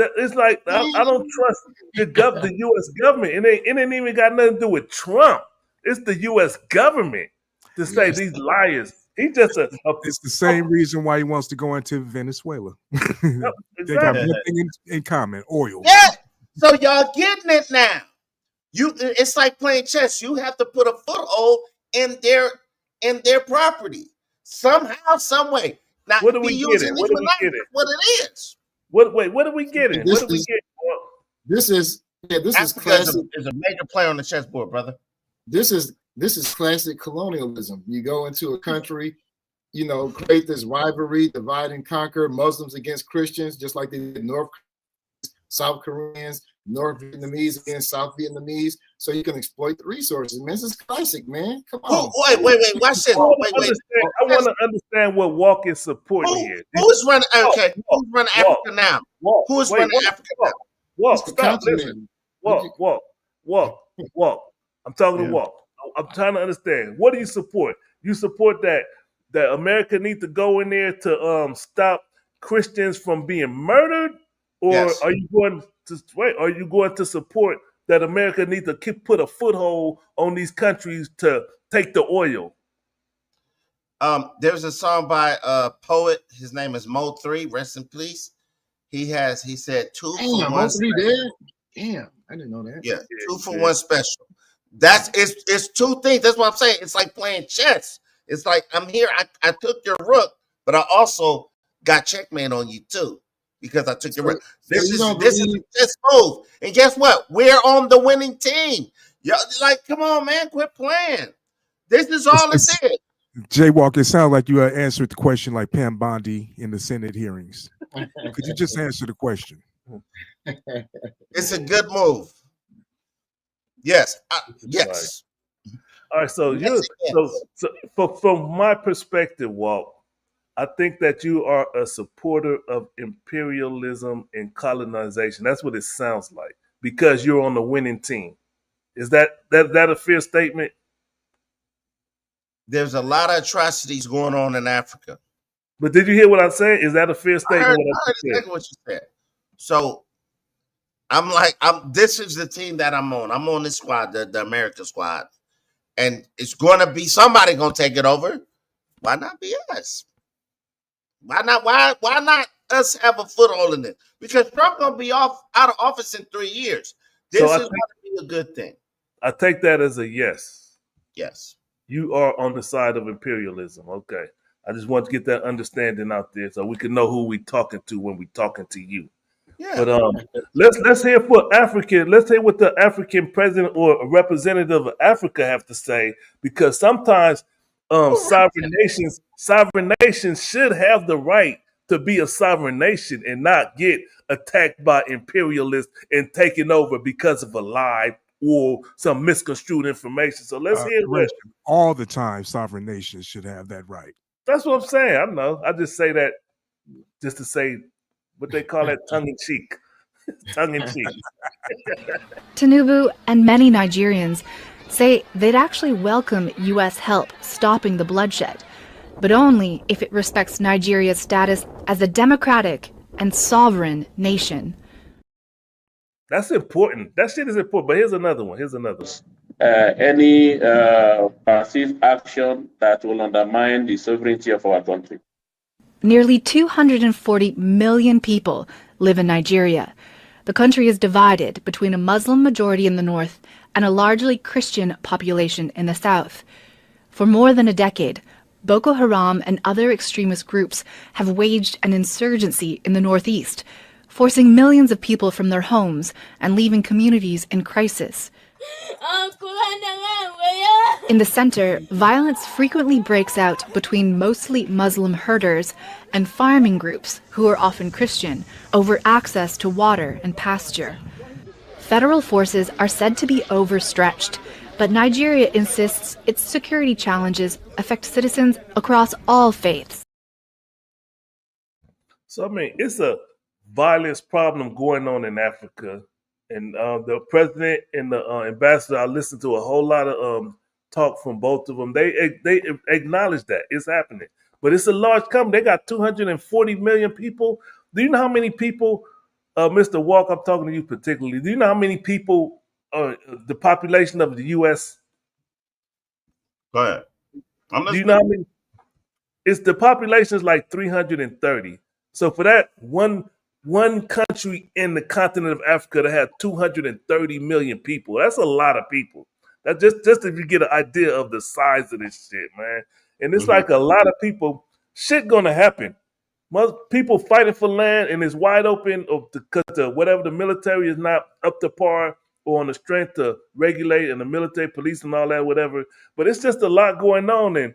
it's like I don't trust the U.S. government. It ain't even got nothing to do with Trump. It's the U.S. government to say these liars. He's just it's the same reason why he wants to go into Venezuela. Exactly. They got one thing in common: oil. Yeah. So y'all getting it now. It's like playing chess. You have to put a foothold in their property somehow, some way. Now, what do we get it? What do we get it? What it is? What do we get it? What do we get? This is classic. Is a major player on the chessboard, brother. This is classic colonialism. You go into a country, create this rivalry, divide and conquer, Muslims against Christians, just like they did South Koreans, North Vietnamese against South Vietnamese, so you can exploit the resources. Man, this is classic, man. Come on. Wait. Watch this. I want to understand what Walk is supporting here. Who's running? Okay, who's running Africa now? Who's running Africa now? Walk. Stop. Listen. Walk. I'm talking to Walk. I'm trying to understand. What do you support? You support that America needs to go in there to stop Christians from being murdered, or are you going to support that America needs to put a foothold on these countries to take the oil? There's a song by a poet. His name is Mo3. Rest in peace. He said 2 for 1 special. Damn, I didn't know that. Yeah, 2 for 1 special. It's two things. That's what I'm saying. It's like playing chess. It's like I'm here. I took your rook, but I also got checkmate on you too because I took your rook. This is a chess move. And guess what? We're on the winning team. Y'all, like, come on, man, quit playing. This is all it is. Jaywalk, it sounds like you answered the question like Pam Bondi in the Senate hearings. Could you just answer the question? It's a good move. Yes. Yes. All right. So from my perspective, Walt, I think that you are a supporter of imperialism and colonization. That's what it sounds like because you're on the winning team. Is that a fair statement? There's a lot of atrocities going on in Africa. But did you hear what I'm saying? Is that a fair statement? I heard exactly what you said. So this is the team that I'm on. I'm on this squad, the America squad. and it's going to be somebody going to take it over. Why not be us? Why not? Why not us have a foothold in it? Because Trump going to be out of office in 3 years. This is going to be a good thing. I take that as a yes. Yes. You are on the side of imperialism. Okay. I just want to get that understanding out there so we can know who we talking to when we talking to you. Yeah. But let's hear for African. Let's hear what the African president or representative of Africa have to say, because sometimes sovereign nations should have the right to be a sovereign nation and not get attacked by imperialists and taken over because of a lie or some misconstrued information. So let's hear what. All the time, sovereign nations should have that right. That's what I'm saying. I know. I just say that just to say what they call that tongue in cheek. Tongue in cheek. Tinubu and many Nigerians say they'd actually welcome U.S. help stopping the bloodshed, but only if it respects Nigeria's status as a democratic and sovereign nation. That's important. That shit is important. But here's another one. Any perceived action that will undermine the sovereignty of our country. Nearly 240 million people live in Nigeria. The country is divided between a Muslim majority in the north and a largely Christian population in the south. For more than a decade, Boko Haram and other extremist groups have waged an insurgency in the northeast, forcing millions of people from their homes and leaving communities in crisis. In the center, violence frequently breaks out between mostly Muslim herders and farming groups, who are often Christian, over access to water and pasture. Federal forces are said to be overstretched, but Nigeria insists its security challenges affect citizens across all faiths. So, I mean, it's a violence problem going on in Africa. And the president and the ambassador, I listened to a whole lot of talk from both of them. They acknowledge that it's happening. But it's a large company. They got 240 million people. Do you know how many people, Mr. Walk, I'm talking to you particularly, do you know how many people, the population of the U.S.? Go ahead. Do you know how many? The population is like 330. So for that one country in the continent of Africa that had 230 million people, that's a lot of people. That just if you get an idea of the size of this shit, man. And it's like a lot of people, shit gonna happen. Most people fighting for land and it's wide open because whatever the military is not up to par or on the strength to regulate, and the military, police and all that, whatever. But it's just a lot going on, and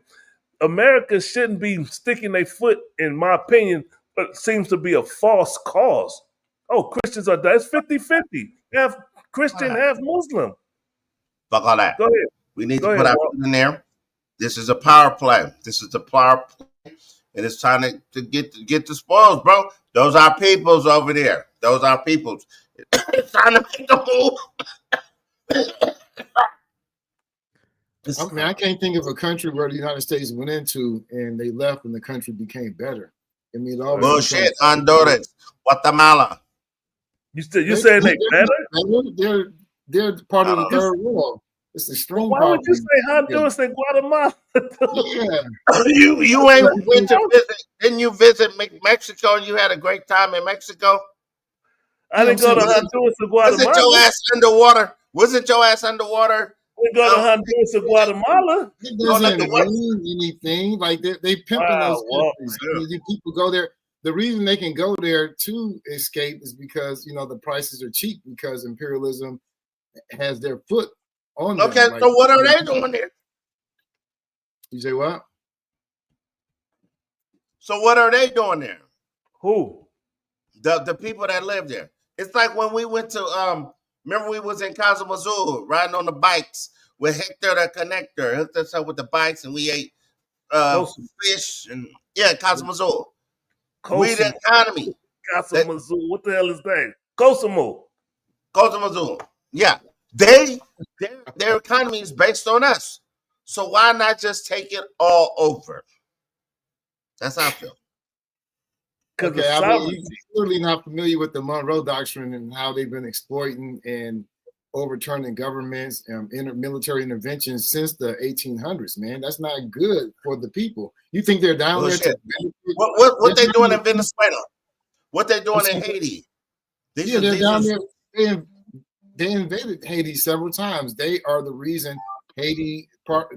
America shouldn't be sticking their foot, in my opinion, but seems to be a false cause. Oh, Christians are, that's 50-50. Half Christian, half Muslim. Fuck all that. Go ahead. We need to put our foot in there. This is a power play. This is a power play. And it's time to get the spoils, bro. Those are peoples over there. Those are peoples. It's time to make the move. I mean, I can't think of a country where the United States went into and they left and the country became better. I mean, bullshit. Honduras, Guatemala. You saying they better? They're part of the third world. It's extreme. Why would you say Honduras and Guatemala? Yeah. you ain't went to visit? Didn't you visit Mexico and you had a great time in Mexico? I didn't go to Honduras or Guatemala. Wasn't your ass underwater? Wasn't your ass underwater? We go to Honduras or Guatemala. It doesn't mean anything. Like they pimping those countries. I mean, people go there. The reason they can go there to escape is because the prices are cheap, because imperialism has their foot on them. Okay, so what are they doing there? You say what? So what are they doing there? Who? The people that live there. It's like when we went to remember we was in Kalamazoo riding on the bikes with Hector the Connector. Hooked us up with the bikes and we ate fish and Kalamazoo. We the economy. Kalamazoo. What the hell is that? Kalamazoo. Yeah. Their economy is based on us. So why not just take it all over? That's how I feel. Okay, I mean, you're clearly not familiar with the Monroe Doctrine and how they've been exploiting and overturning governments and military interventions since the 1800s, man. That's not good for the people. You think they're down there Bullshit. to benefit? What They're they down doing there, in Venezuela? What they I'm doing in saying, Haiti? yeah, they're These are down there. They invaded Haiti several times. They are the reason Haiti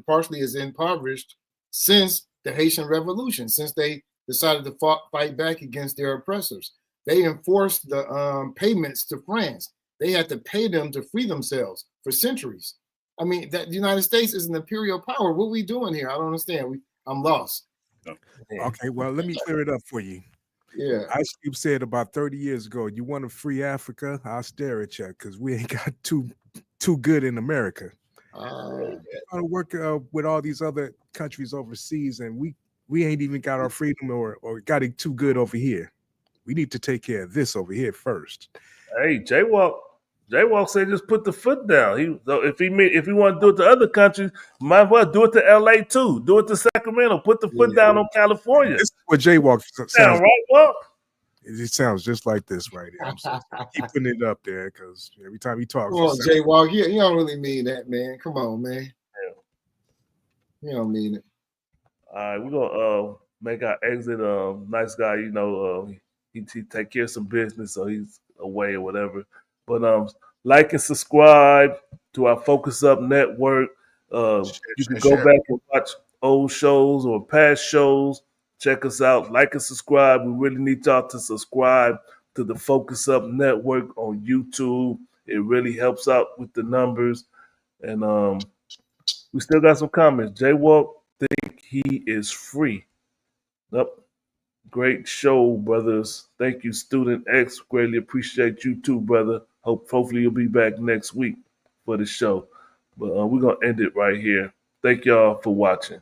partially is impoverished since the Haitian Revolution, since they decided to fight back against their oppressors. They enforced the payments to France. They had to pay them to free themselves for centuries. I mean, that the United States is an imperial power. What are we doing here? I don't understand. I'm lost. Okay, well, let me clear it up for you. Yeah. Ice Cube said about 30 years ago, you want to free Africa? I'll stare at you because we ain't got too good in America. Want to work with all these other countries overseas, and we ain't even got our freedom or got it too good over here. We need to take care of this over here first. Hey, Jaywalk said just put the foot down. So if he want to do it to other countries, might as well do it to LA too. Do it to Sacramento. Put the foot down on California. This is what Jaywalk sounds down, right, Walk? It sounds just like this right here. I'm sorry. Keep putting it up there because every time he talks, Come on, Jaywalk. You don't really mean that, man. Come on, man. You don't mean it. All right, we're gonna make our exit. Nice guy, he take care of some business, so he's away or whatever. But like and subscribe to our Focus Up Network. You can go back and watch old shows or past shows. Check us out. Like and subscribe. We really need y'all to subscribe to the Focus Up Network on YouTube. It really helps out with the numbers. And we still got some comments. Jaywalk think he is free. Yep. Great show, brothers. Thank you, Student X. Greatly appreciate you too, brother. Hopefully you'll be back next week for the show. But we're going to end it right here. Thank y'all for watching.